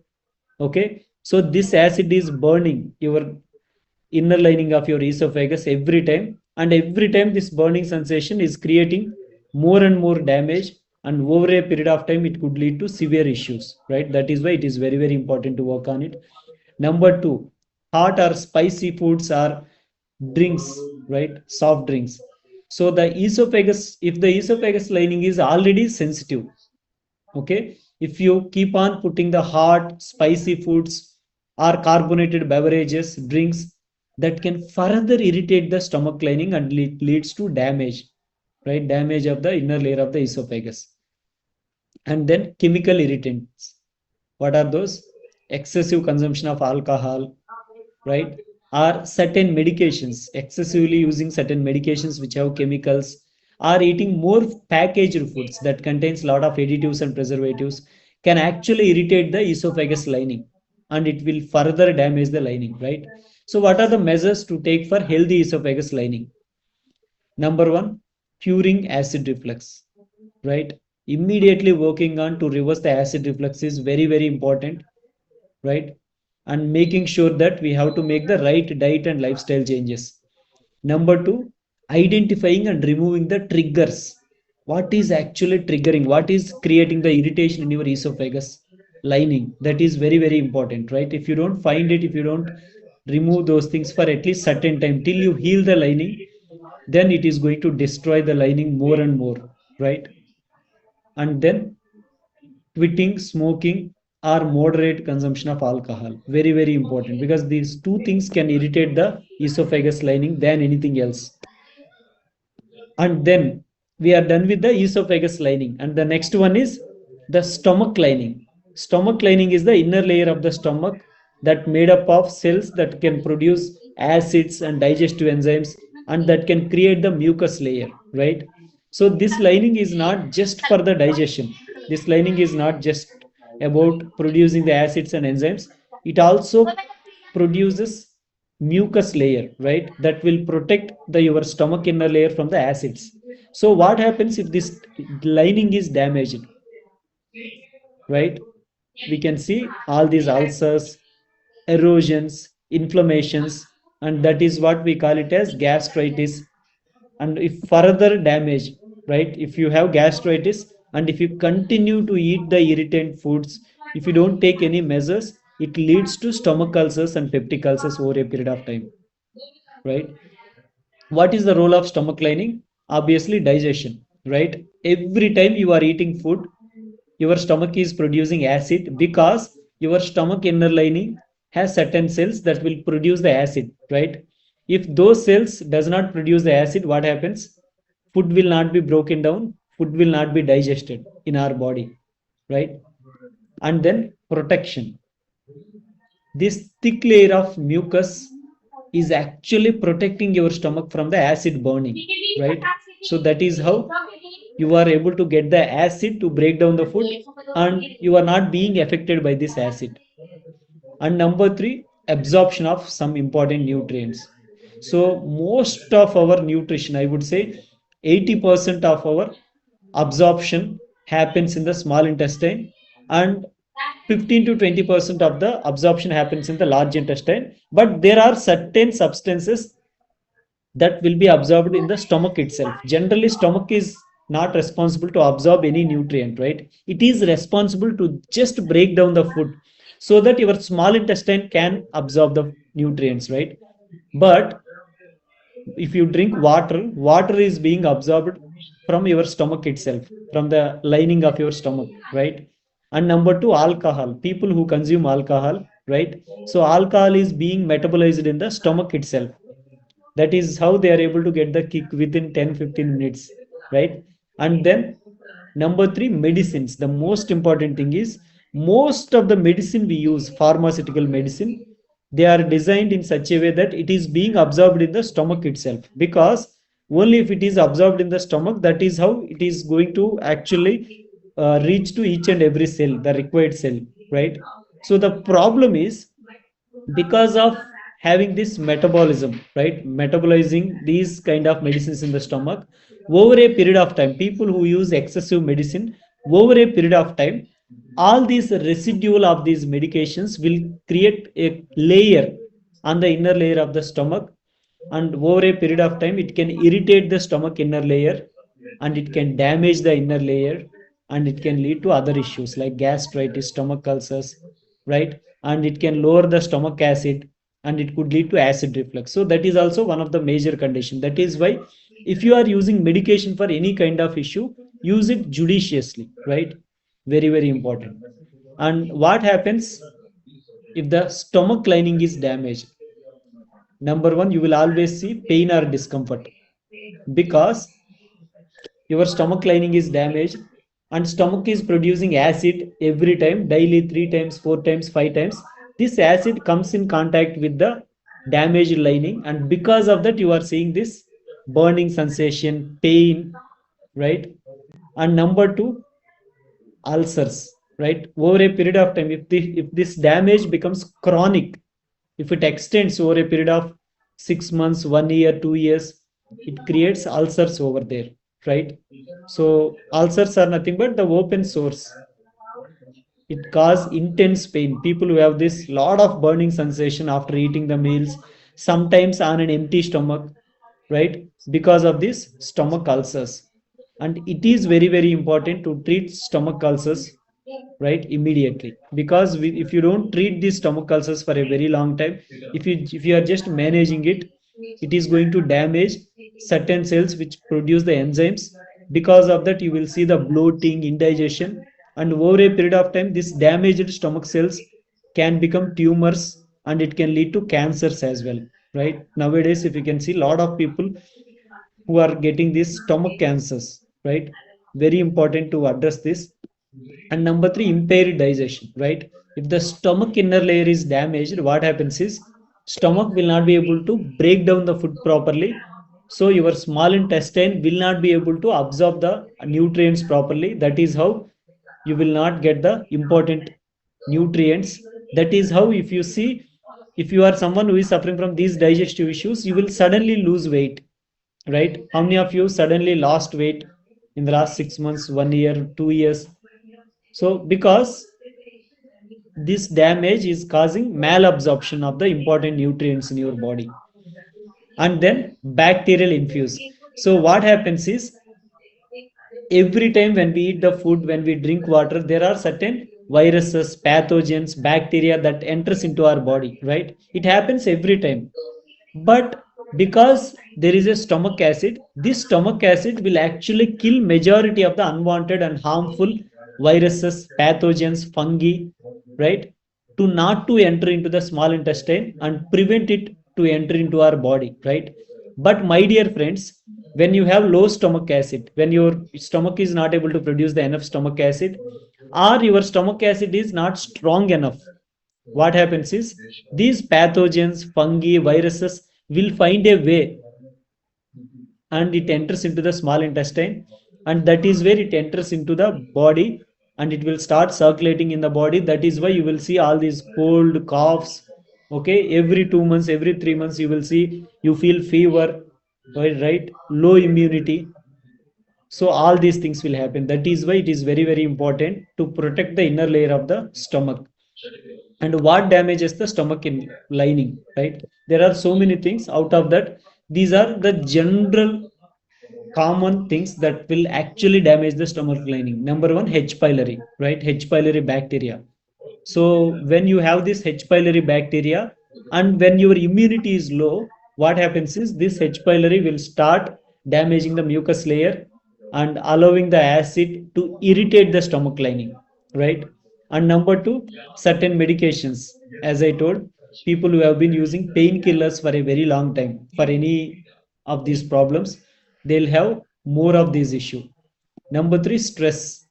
Speaker 1: okay, so this acid is burning your inner lining of your esophagus every time, and every time this burning sensation is creating more and more damage, and over a period of time it could lead to severe issues, right? That is why it is very very important to work on it. Number two, hot or spicy foods or drinks, right? Soft drinks. So the esophagus, if the esophagus lining is already sensitive, okay, if you keep on putting the hot spicy foods or carbonated beverages, drinks, that can further irritate the stomach lining and leads to damage, right? Damage of the inner layer of the esophagus. And then chemical irritants, what are those? Excessive consumption of alcohol, right? Or certain medications, excessively using certain medications which have chemicals, or eating more packaged foods that contains a lot of additives and preservatives, can actually irritate the esophagus lining, and it will further damage the lining, right? So what are the measures to take for healthy esophagus lining? Number one, curing acid reflux, right? Immediately working on to reverse the acid reflux is very very important, right? And making sure that we have to make the right diet and lifestyle changes. Number two, identifying and removing the triggers. What is actually triggering? What is creating the irritation in your esophagus lining? That is very, very important, right? If you don't find it, if you don't remove those things for at least certain time till you heal the lining, then it is going to destroy the lining more and more, right? And then quitting smoking or moderate consumption of alcohol, very very important, because these two things can irritate the esophagus lining than anything else. And then we are done with the esophagus lining, and the next one is the stomach lining. Stomach lining is the inner layer of the stomach that made up of cells that can produce acids and digestive enzymes, and that can create the mucus layer, right? So this lining is not just for the digestion. This lining is not just about producing the acids and enzymes. It also produces mucus layer, right, that will protect the your stomach inner layer from the acids. So what happens if this lining is damaged, right? We can see all these ulcers, erosions, inflammations, and that is what we call it as gastritis. And if further damage, right, if you have gastritis and if you continue to eat the irritant foods, if you don't take any measures, it leads to stomach ulcers and peptic ulcers over a period of time, right? What is the role of stomach lining? Obviously digestion, right? Every time you are eating food, your stomach is producing acid because your stomach inner lining has certain cells that will produce the acid, right? If those cells does not produce the acid, what happens? Food will not be broken down, food will not be digested in our body, right? And then protection. This thick layer of mucus is actually protecting your stomach from the acid burning, right? So that is how you are able to get the acid to break down the food, and you are not being affected by this acid. And number three, absorption of some important nutrients. So most of our nutrition, I would say 80% of our absorption happens in the small intestine, and 15 to 20% of the absorption happens in the large intestine. But there are certain substances that will be absorbed in the stomach itself. Generally stomach is not responsible to absorb any nutrient, right? It is responsible to just break down the food so that your small intestine can absorb the nutrients, right? But if you drink water, water is being absorbed from your stomach itself, from the lining of your stomach, right? And number two, alcohol. People who consume alcohol, right? So alcohol is being metabolized in the stomach itself. That is how they are able to get the kick within 10-15 minutes, right? And then number three, medicines. The most important thing is most of the medicine we use, pharmaceutical medicine, they are designed in such a way that it is being absorbed in the stomach itself, because only if it is absorbed in the stomach, that is how it is going to actually reach to each and every cell, the required cell, right? So the problem is, because of having this metabolism, right, metabolizing these kind of medicines in the stomach, over a period of time, people who use excessive medicine, over a period of time, all these residual of these medications will create a layer on the inner layer of the stomach, and over a period of time it can irritate the stomach inner layer, and it can damage the inner layer, and it can lead to other issues like gastritis, stomach ulcers, right? And it can lower the stomach acid, and it could lead to acid reflux. So that is also one of the major condition. That is why if you are using medication for any kind of issue, use it judiciously, right? Very, very important. And what happens if the stomach lining is damaged? Number one, you will always see pain or discomfort, because your stomach lining is damaged, and stomach is producing acid every time, daily, 3 times, 4 times, 5 times. This acid comes in contact with the damaged lining, and because of that you are seeing this burning sensation, pain, right? And number two, ulcers, right? Over a period of time, if this damage becomes chronic, if it extends over a period of 6 months, 1 year, 2 years, it creates ulcers over there, right? So ulcers are nothing but the open source. It causes intense pain. People who have this lot of burning sensation after eating the meals, sometimes on an empty stomach, right? Because of this stomach ulcers. And it is very, very important to treat stomach ulcers, right, immediately, because if you don't treat these stomach ulcers for a very long time, if you are just managing it, it is going to damage certain cells which produce the enzymes. Because of that you will see the bloating, indigestion, and over a period of time this damaged stomach cells can become tumors, and it can lead to cancers as well, right? Nowadays if you can see a lot of people who are getting these stomach cancers, right? Very important to address this. And number three, impaired digestion, right? If the stomach inner layer is damaged, what happens is stomach will not be able to break down the food properly. So your small intestine will not be able to absorb the nutrients properly. That is how you will not get the important nutrients. That is how, if you see, if you are someone who is suffering from these digestive issues, you will suddenly lose weight, right? How many of you suddenly lost weight in the last 6 months, 1 year, 2 years? So because this damage is causing malabsorption of the important nutrients in your body. And then bacterial infuse. So what happens is, every time when we eat the food, when we drink water, there are certain viruses, pathogens, bacteria that enters into our body, right? It happens every time. But because there is a stomach acid, this stomach acid will actually kill majority of the unwanted and harmful viruses, pathogens, fungi, right? To not to enter into the small intestine and prevent it to enter into our body, right? But my dear friends, when you have low stomach acid, when your stomach is not able to produce the enough stomach acid, or your stomach acid is not strong enough, what happens is these pathogens, fungi, viruses will find a way, and it enters into the small intestine, and that is where it enters into the body, and it will start circulating in the body. That is why you will see all these cold coughs. Okay, every 2 months, every 3 months, you will see you feel fever, right? Low immunity. So all these things will happen. That is why it is very very important to protect the inner layer of the stomach. And what damages the stomach in lining, right? There are so many things. Out of that, these are the general common things that will actually damage the stomach lining. Number one, H pylori, right? H pylori bacteria. So when you have this H pylori bacteria, and when your immunity is low, what happens is this H pylori will start damaging the mucus layer and allowing the acid to irritate the stomach lining, right? And number two, certain medications. As I told, people who have been using painkillers for a very long time for any of these problems, they'll have more of this issue. Number three, stress.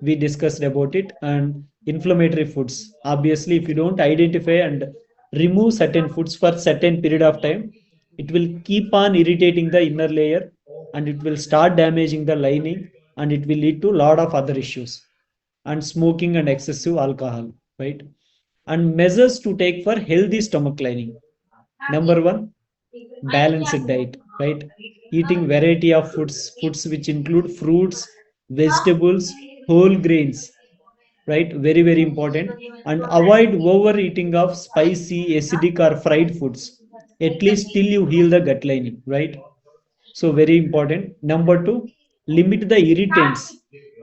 Speaker 1: We discussed about it. And inflammatory foods. Obviously, if you don't identify and remove certain foods for certain period of time, it will keep on irritating the inner layer, and it will start damaging the lining, and it will lead to a lot of other issues. And smoking and excessive alcohol, right? And measures to take for healthy stomach lining. Number one, balanced diet, right? Eating variety of foods which include fruits, vegetables, whole grains, right? Very very important. And avoid overeating of spicy, acidic, or fried foods, at least till you heal the gut lining, right? So very important. Number two, limit the irritants.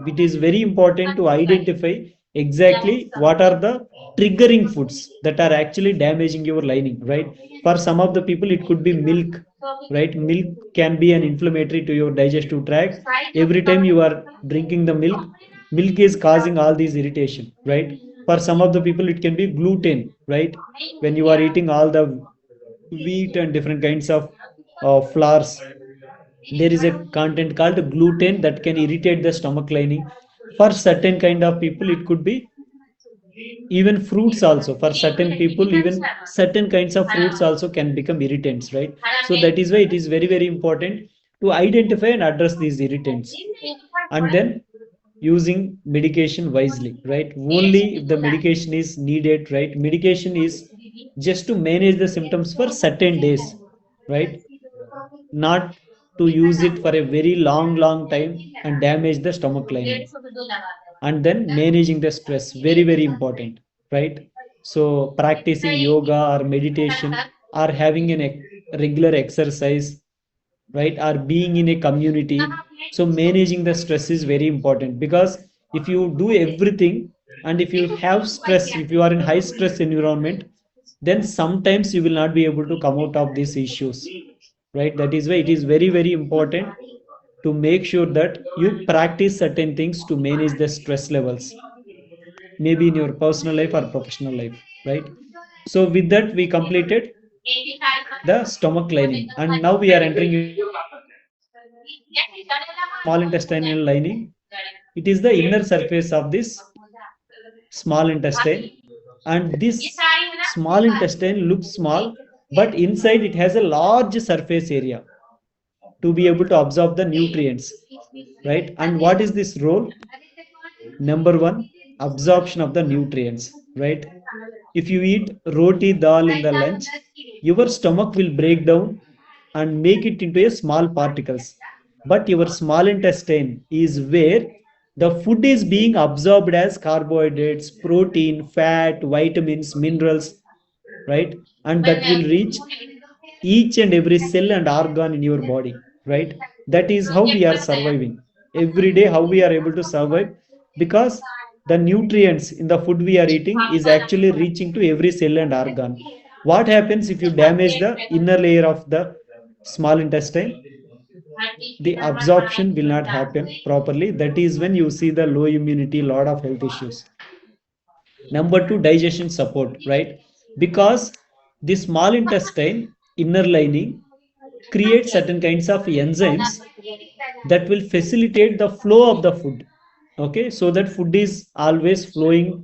Speaker 1: It is very important to identify exactly what are the triggering foods that are actually damaging your lining, right? For some of the people it could be milk, right? Milk can be an inflammatory to your digestive tract. Every time you are drinking the milk, milk is causing all these irritation, right? For some of the people it can be gluten, right? When you are eating all the wheat and different kinds of flours, there is a content called gluten that can irritate the stomach lining. For certain kind of people it could be even fruits also. For certain people, even certain kinds of fruits also can become irritants, right? So that is why it is very very important to identify and address these irritants. And then using medication wisely, right? Only if the medication is needed, right? Medication is just to manage the symptoms for certain days, right? Not to use it for a very long long time and damage the stomach lining. And then managing the stress, very very important, right? So practicing yoga or meditation, or having a regular exercise, right? Or being in a community. So managing the stress is very important, because if you do everything, and if you have stress, if you are in high stress environment, then sometimes you will not be able to come out of these issues, right? That is why it is very very important to make sure that you practice certain things to manage the stress levels, maybe in your personal life or professional life, right? So with that we completed the stomach lining, and now we are entering into the next part, which is the small intestinal lining? It is the inner surface of this small intestine, and this small intestine looks small, but inside it has a large surface area to be able to absorb the nutrients, right? And what is this role? Number one, absorption of the nutrients, right? If you eat roti dal in the lunch, your stomach will break down and make it into a small particles. But your small intestine is where the food is being absorbed as carbohydrates, protein, fat, vitamins, minerals, right? And that will reach each and every cell and organ in your body, right? That is how we are surviving every day, how we are able to survive, because the nutrients in the food we are eating is actually reaching to every cell and organ. What happens if you damage the inner layer of the small intestine? The absorption will not happen properly. That is when you see the low immunity, lot of health issues. Number two, digestion support, right? Because the small intestine inner lining creates certain kinds of enzymes that will facilitate the flow of the food. Okay, so that food is always flowing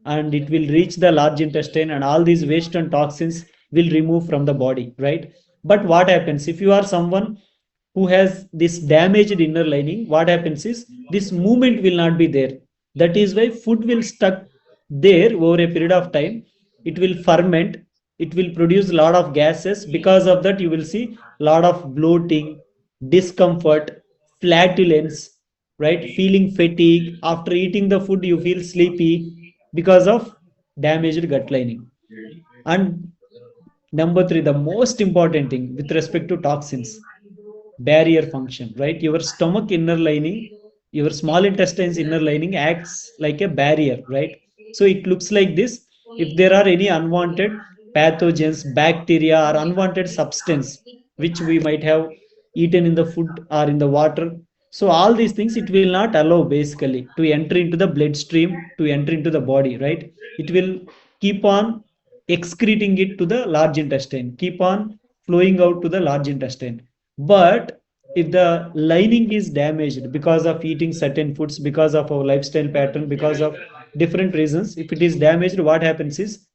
Speaker 1: and it will reach the large intestine, and all these waste and toxins will remove from the body, right? But what happens if you are someone who has this damaged inner lining? What happens is this movement will not be there. That is why food will stuck there over a period of time. It will ferment, it will produce a lot of gases. Because of that, you will see a lot of bloating, discomfort, flatulence, right? Feeling fatigue after eating the food, you feel sleepy because of damaged gut lining. And number three, the most important thing with respect to toxins, barrier function, right? Your stomach inner lining, your small intestine's inner lining acts like a barrier, right? So it looks like this. If there are any unwanted pathogens, bacteria, or unwanted substance which we might have eaten in the food or in the water, so all these things it will not allow basically to enter into the bloodstream, to enter into the body, right? It will keep on excreting it to the large intestine, keep on flowing out to the large intestine. But if the lining is damaged because of eating certain foods, because of our lifestyle pattern, because of different reasons, if it is damaged, what happens is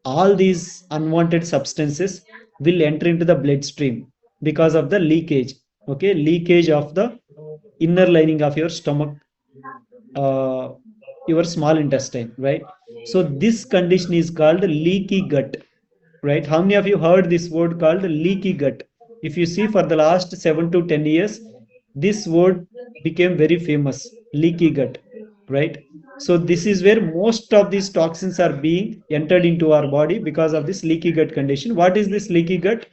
Speaker 1: all these unwanted substances will enter into the bloodstream because of the leakage. Okay, leakage of the inner lining of your stomach, uh, your small intestine, right? So this condition is called leaky gut, right? How many of you heard this word called leaky gut? If you see, for the last 7 to 10 years, this word became very famous, leaky gut, right? So this is where most of these toxins are being entered into our body because of this leaky gut condition. What is this leaky gut?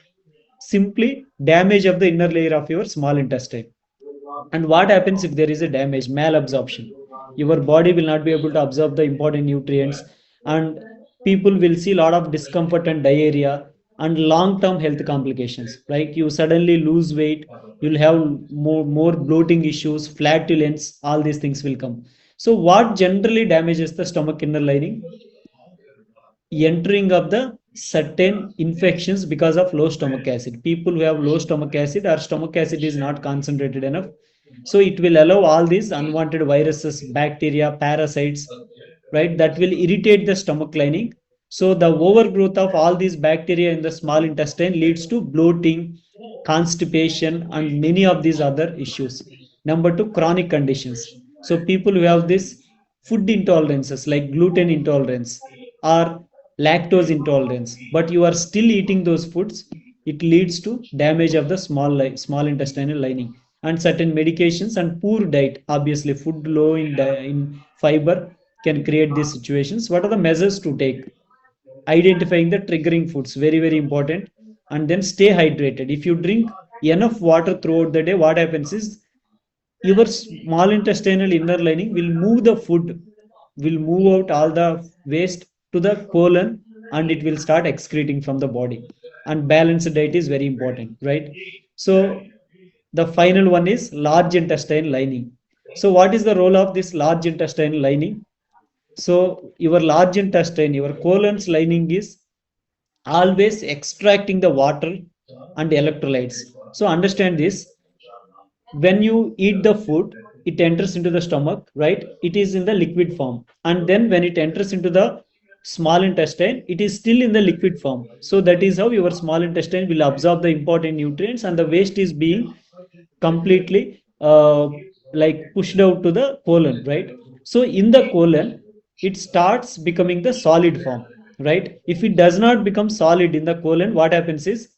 Speaker 1: Simply damage of the inner layer of your small intestine. And what happens if there is a damage, malabsorption? Your body will not be able to absorb the important nutrients, and people will see a lot of discomfort and diarrhea and long term health complications. Like you suddenly lose weight, you'll have more bloating issues, flatulence, all these things will come. So, what generally damages the stomach inner lining? Entering of the certain infections because of low stomach acid. People who have low stomach acid, or stomach acid is not concentrated enough, so it will allow all these unwanted viruses, bacteria, parasites, right? That will irritate the stomach lining. So the overgrowth of all these bacteria in the small intestine leads to bloating, constipation, and many of these other issues. Number two, chronic conditions. So people who have this food intolerances like gluten intolerance or lactose intolerance, but you are still eating those foods, it leads to damage of the small intestinal lining. And certain medications and poor diet, obviously food low in fiber, can create these situations. What are the measures to take? Identifying the triggering foods, very very important. And then stay hydrated. If you drink enough water throughout the day, what happens is your small intestinal inner lining will move the food, will move out all the waste to the colon, and it will start excreting from the body. And balanced diet is very important, right? So the final one is large intestine lining. So what is the role of this large intestine lining? So your large intestine, your colon's lining is always extracting the water and electrolytes. So understand this, when you eat the food, it enters into the stomach, right? It is in the liquid form. And then when it enters into the small intestine, it is still in the liquid form. So that is how your small intestine will absorb the important nutrients, and the waste is being completely like pushed out to the colon, right? So in the colon, it starts becoming the solid form, right? If it does not become solid in the colon, what happens is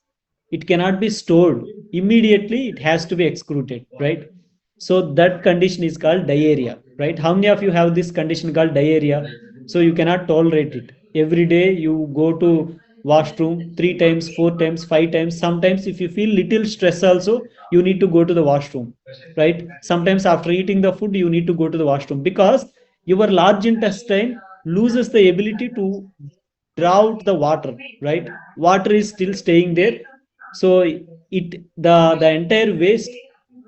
Speaker 1: it cannot be stored immediately, it has to be excreted, right? So that condition is called diarrhea, right? How many of you have this condition called diarrhea? So you cannot tolerate it. Every day you go to washroom 3 times, 4 times, 5 times. Sometimes if you feel little stress also, you need to go to the washroom, right? Sometimes after eating the food, you need to go to the washroom because your large intestine loses the ability to draw out the water, right? Water is still staying there. So it the entire waste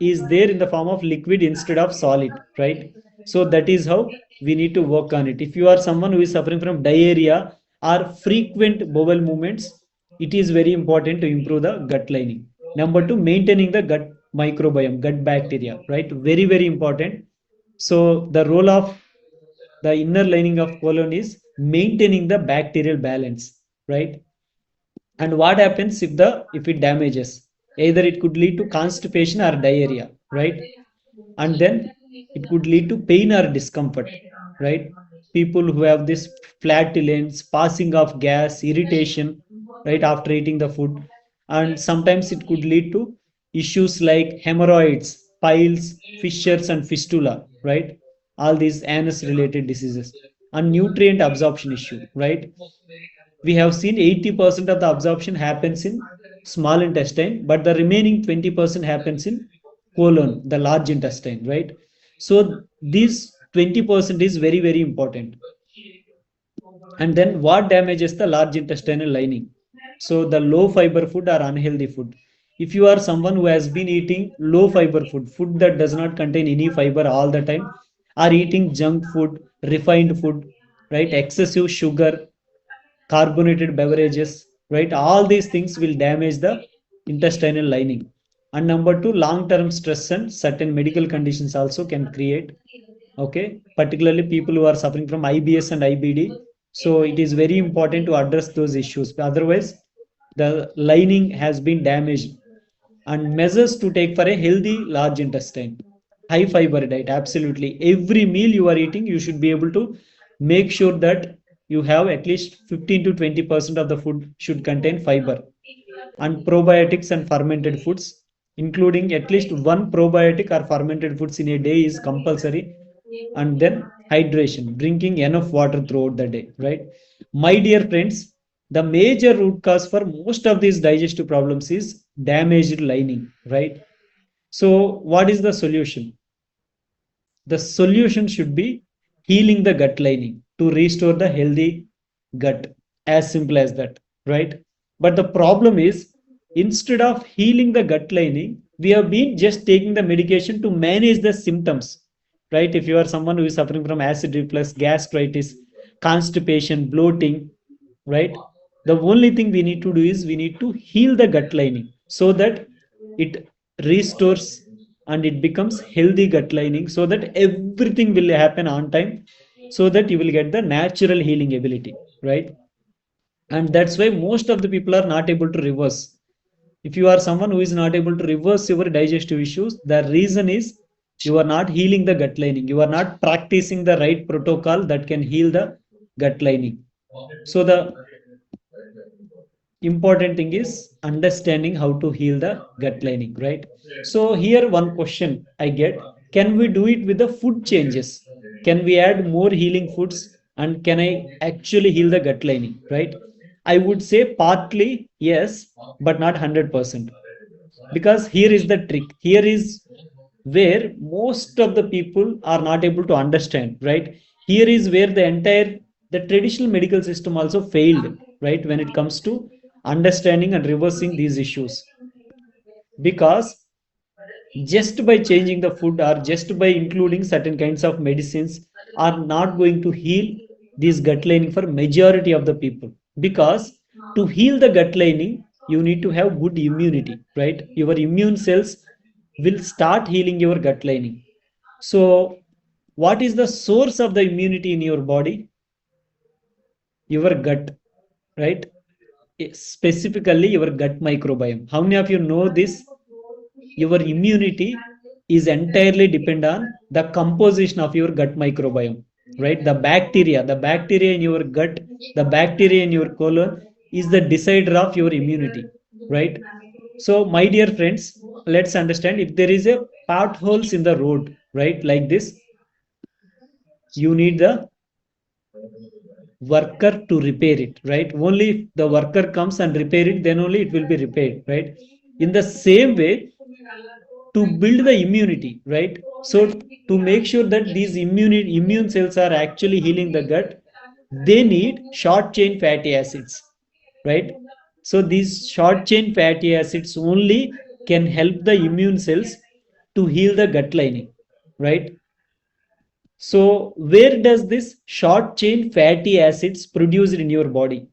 Speaker 1: is there in the form of liquid instead of solid, right? So that is how we need to work on it. If you are someone who is suffering from diarrhea or frequent bowel movements, it is very important to improve the gut lining. Number two, maintaining the gut microbiome, gut bacteria, right? Very very important. So the role of the inner lining of colon is maintaining the bacterial balance, right? And what happens if it damages? Either it could lead to constipation or diarrhea, right? And then it could lead to pain or discomfort, right? People who have this flatulence, passing of gas, irritation, right, after eating the food. And sometimes it could lead to issues like hemorrhoids, piles, fissures and fistula, right? All these anus related diseases. And nutrient absorption issue, right? We have seen 80% of the absorption happens in small intestine, but the remaining 20% happens in colon, the large intestine, right? So this 20% is very very important. And then what damages the large intestinal lining? So the low fiber food or unhealthy food. If you are someone who has been eating low fiber food that does not contain any fiber all the time, or eating junk food, refined food, right, excessive sugar, carbonated beverages, right? All these things will damage the intestinal lining. And number two, long-term stress and certain medical conditions also can create, okay? Particularly people who are suffering from IBS and IBD. So it is very important to address those issues. Otherwise, the lining has been damaged. And measures to take for a healthy large intestine. High fiber diet, absolutely. Every meal you are eating, you should be able to make sure that you have at least 15 to 20% of the food should contain fiber. And probiotics and fermented foods, including at least one probiotic or fermented foods in a day is compulsory. And then hydration, drinking enough water throughout the day, right? My dear friends, the major root cause for most of these digestive problems is damaged lining, right? So what is the solution? The solution should be healing the gut lining to restore the healthy gut. As simple as that, right? But the problem is, instead of healing the gut lining, we have been just taking the medication to manage the symptoms, right? If you are someone who is suffering from acid reflux, gastritis, constipation, bloating, right? The only thing we need to do is we need to heal the gut lining so that it restores and it becomes healthy gut lining, so that everything will happen on time, so that you will get the natural healing ability, right? And that's why most of the people are not able to reverse. If you are someone who is not able to reverse your digestive issues, the reason is you are not healing the gut lining, you are not practicing the right protocol that can heal the gut lining. So the important thing is understanding how to heal the gut lining, right? So here one question I get: can we do it with the food changes? Can we add more healing foods, and can I actually heal the gut lining, right? I would say partly yes, but not 100%. Because here is the trick, here is where most of the people are not able to understand, right? Here is where the traditional medical system also failed, right, when it comes to understanding and reversing these issues. Because just by changing the food or just by including certain kinds of medicines are not going to heal this gut lining for majority of the people. Because to heal the gut lining, you need to have good immunity, right? Your immune cells will start healing your gut lining. So what is the source of the immunity in your body? Your gut, right? Specifically your gut microbiome. How many of you know this? Your immunity is entirely depend on the composition of your gut microbiome, right? The bacteria in your gut, the bacteria in your colon is the decider of your immunity, right? So my dear friends, let's understand, if there is a potholes in the road, right, like this, you need the worker to repair it, right? Only if the worker comes and repair it, then only it will be repaired, right? In the same way, to build the immunity, right? So to make sure that these immune cells are actually healing the gut, they need short chain fatty acids, right? So these short chain fatty acids only can help the immune cells to heal the gut lining, right? So where does this short chain fatty acids produced in your body?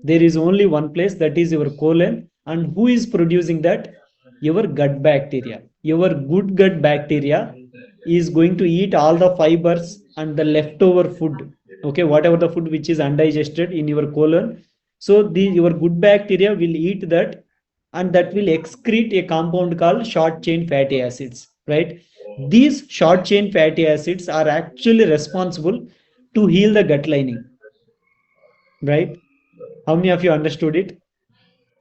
Speaker 1: There is only one place, that is your colon. And who is producing that? Your gut bacteria. Your good gut bacteria is going to eat all the fibers and the leftover food, okay, whatever the food which is undigested in your colon. So your good bacteria will eat that, and that will excrete a compound called short chain fatty acids, right? These short chain fatty acids are actually responsible to heal the gut lining, right? How many of you understood it?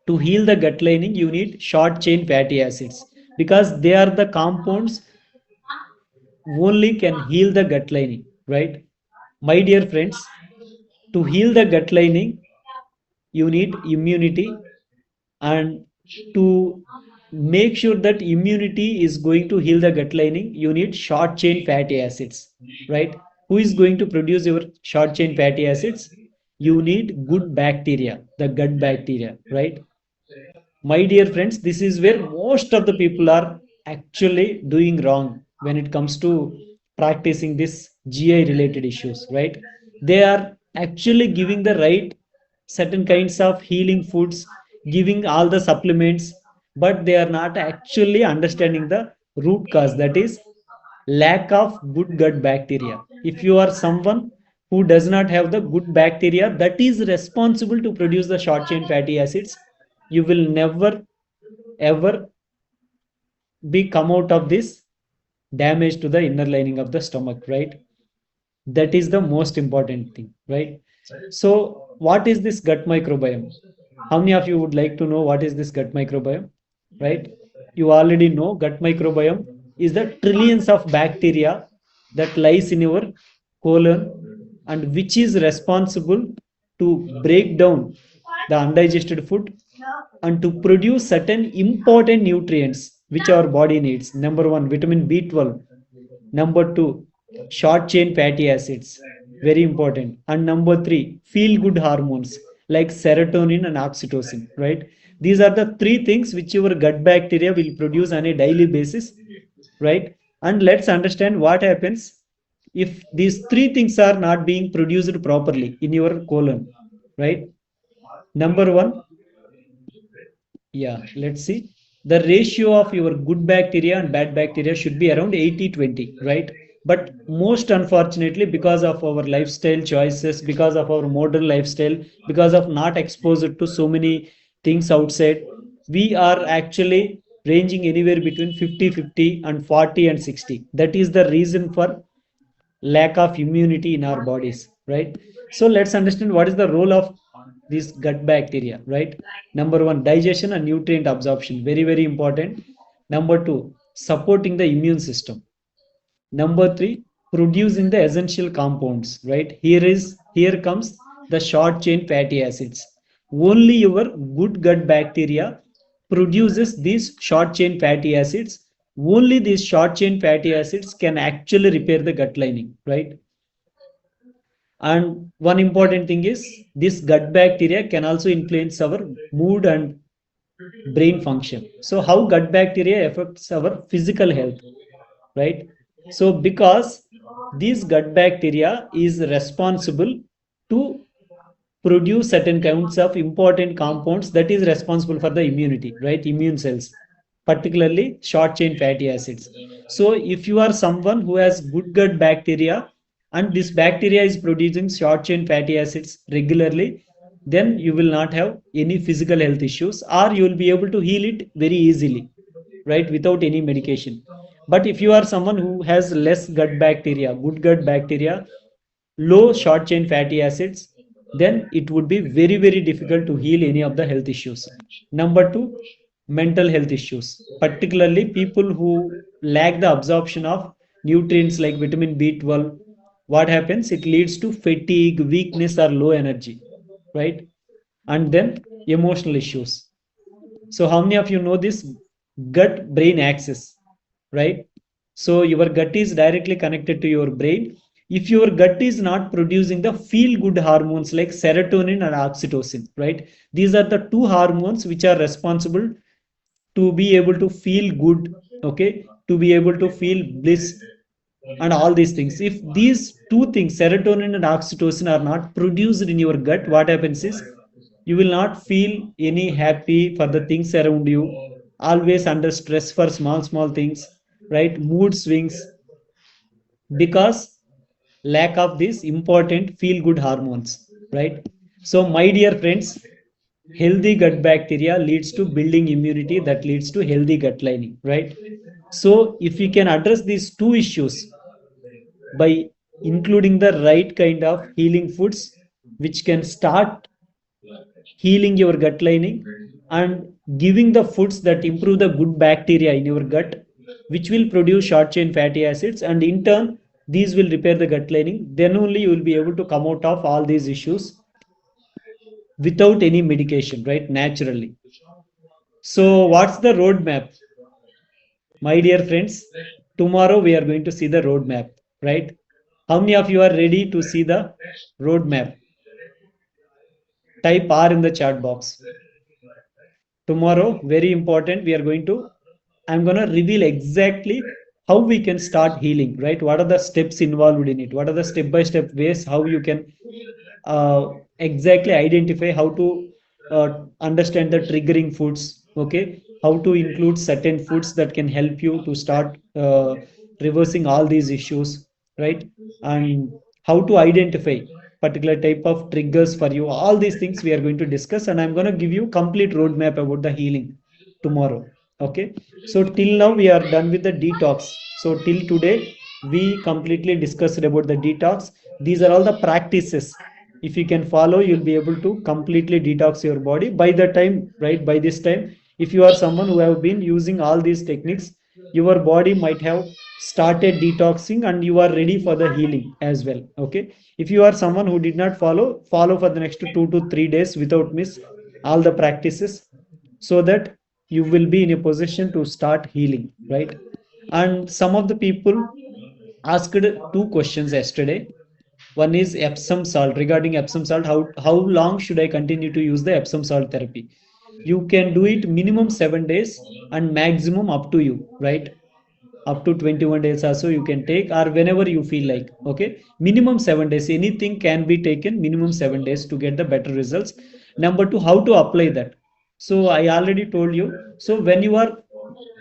Speaker 1: To heal the gut lining, you need short chain fatty acids, because they are the compounds only can heal the gut lining, right? My dear friends, to heal the gut lining, you need immunity, and to make sure that immunity is going to heal the gut lining, you need short chain fatty acids, right? Who is going to produce your short chain fatty acids? You need good bacteria, the gut bacteria, right? My dear friends, this is where most of the people are actually doing wrong when it comes to practicing this GI related issues, right? They are actually giving the right certain kinds of healing foods, giving all the supplements, but they are not actually understanding the root cause, that is lack of good gut bacteria. If you are someone who does not have the good bacteria that is responsible to produce the short chain fatty acids, you will never ever be come out of this damage to the inner lining of the stomach, right? That is the most important thing, right? So what is this gut microbiome? How many of you would like to know what is this gut microbiome, right? You already know gut microbiome is the trillions of bacteria that lies in your colon, and which is responsible to break down the undigested food and to produce certain important nutrients which our body needs. Number one, vitamin B12. Number two, short chain fatty acids, very important. And number three, feel good hormones like serotonin and oxytocin, right? These are the three things which your gut bacteria will produce on a daily basis, right? And let's understand what happens if these three things are not being produced properly in your colon, right? Number one, yeah, let's see. The ratio of your good bacteria and bad bacteria should be around 80-20, right? But most unfortunately, because of our lifestyle choices, because of our modern lifestyle, because of not exposed to so many things outside, we are actually ranging anywhere between 50-50 and 40 and 60. That is the reason for lack of immunity in our bodies, right? So let's understand what is the role of these gut bacteria, right? Number one, digestion and nutrient absorption, very very important. Number two, supporting the immune system. Number three, producing the essential compounds, right? Here comes the short chain fatty acids. Only your good gut bacteria produces these short chain fatty acids. Only these short chain fatty acids can actually repair the gut lining, right? And one important thing is this gut bacteria can also influence our mood and brain function. So how gut bacteria affects our physical health, right? So because this gut bacteria is responsible to produce certain kinds of important compounds that is responsible for the immunity, right? Immune cells. particularly short chain fatty acids. So if you are someone who has good gut bacteria and this bacteria is producing short chain fatty acids regularly, then you will not have any physical health issues, or you will be able to heal it very easily, right, without any medication. But if you are someone who has less gut bacteria, good gut bacteria, low short chain fatty acids, then it would be very, very difficult to heal any of the health issues. Number two, mental health issues, particularly people who lack the absorption of nutrients like vitamin B12. What happens? It leads to fatigue, weakness, or low energy, right? And then emotional issues. So how many of you know this gut brain axis, right? So your gut is directly connected to your brain. If your gut is not producing the feel good hormones like serotonin and oxytocin, right? These are the two hormones which are responsible to be able to feel good, okay? To be able to feel bliss and all these things. If these two things, serotonin and oxytocin, are not produced in your gut, what happens is you will not feel any happy for the things around you, always under stress for small, small things, right? Mood swings, because lack of these important feel good hormones, right? So, my dear friends, healthy gut bacteria leads to building immunity that leads to healthy gut lining, right? So, if we can address these two issues by including the right kind of healing foods which can start healing your gut lining and giving the foods that improve the good bacteria in your gut which will produce short chain fatty acids, and in turn these will repair the gut lining, then only you will be able to come out of all these issues without any medication, right, naturally. So what's the roadmap, my dear friends? Tomorrow we are going to see the roadmap, right? How many of you are ready to see the roadmap? Type R in the chat box. Tomorrow, very important, we are going to, I'm going to reveal exactly how we can start healing, right? What are the steps involved in it? What are the step by step ways how you can exactly identify how to understand the triggering foods, okay? How to include certain foods that can help you to start reversing all these issues, right? And how to identify particular type of triggers for you. All these things we are going to discuss, and I'm going to give you complete roadmap about the healing tomorrow. Okay. So till now we are done with the detox. So till today we completely discussed about the detox. These are all the practices. If you can follow, you'll be able to completely detox your body by the time, right? By this time, if you are someone who have been using all these techniques, your body might have started detoxing and you are ready for the healing as well. Okay. If you are someone who did not follow for the next 2 to 3 days without miss all the practices, so that you will be in a position to start healing, right? And some of the people asked two questions yesterday. One is Epsom salt. Regarding Epsom salt, how long should I continue to use the Epsom salt therapy? You can do it minimum 7 days and maximum up to you, right? Up to 21 days also you can take, or whenever you feel like. Okay, minimum 7 days, anything can be taken minimum 7 days to get the better results. Number two, how to apply that? So I already told you. So when you are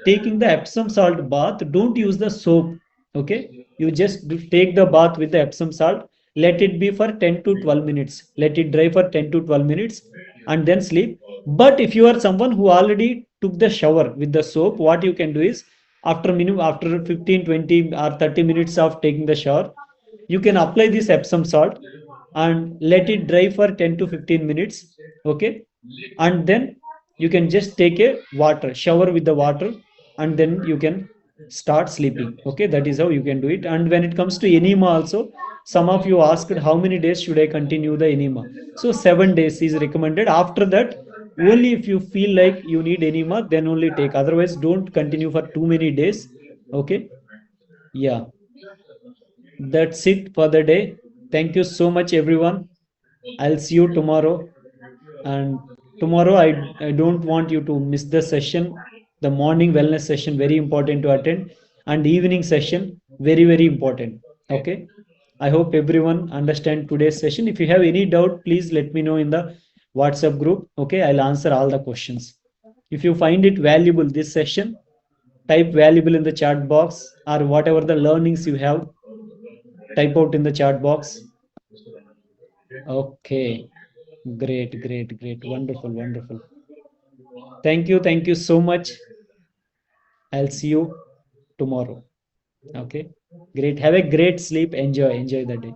Speaker 1: taking the Epsom salt bath, don't use the soap. Okay, you just take the bath with the Epsom salt, let it be for 10 to 12 minutes, let it dry for 10 to 12 minutes, and then sleep. But if you are someone who already took the shower with the soap, what you can do is, after 15, 20 or 30 minutes of taking the shower, you can apply this Epsom salt and let it dry for 10 to 15 minutes. Okay, and then you can just take a water shower with the water, and then you can start sleeping. Okay, that is how you can do it. And when it comes to enema also, some of you asked how many days should I continue the enema. So 7 days is recommended. After that, only if you feel like you need enema, then only take, otherwise don't continue for too many days. Okay, yeah, that's it for the day. Thank you so much everyone. I'll see you tomorrow. And tomorrow I don't want you to miss the session. The morning wellness session, very important to attend, and evening session, very, very important. Okay, I hope everyone understand today's session. If you have any doubt, please let me know in the WhatsApp group. Okay, I'll answer all the questions. If you find it valuable, this session, type valuable in the chat box, or whatever the learnings you have, type out in the chat box. Okay, great, wonderful. Thank you so much. I'll see you tomorrow. Okay, great. Have a great sleep. Enjoy the day.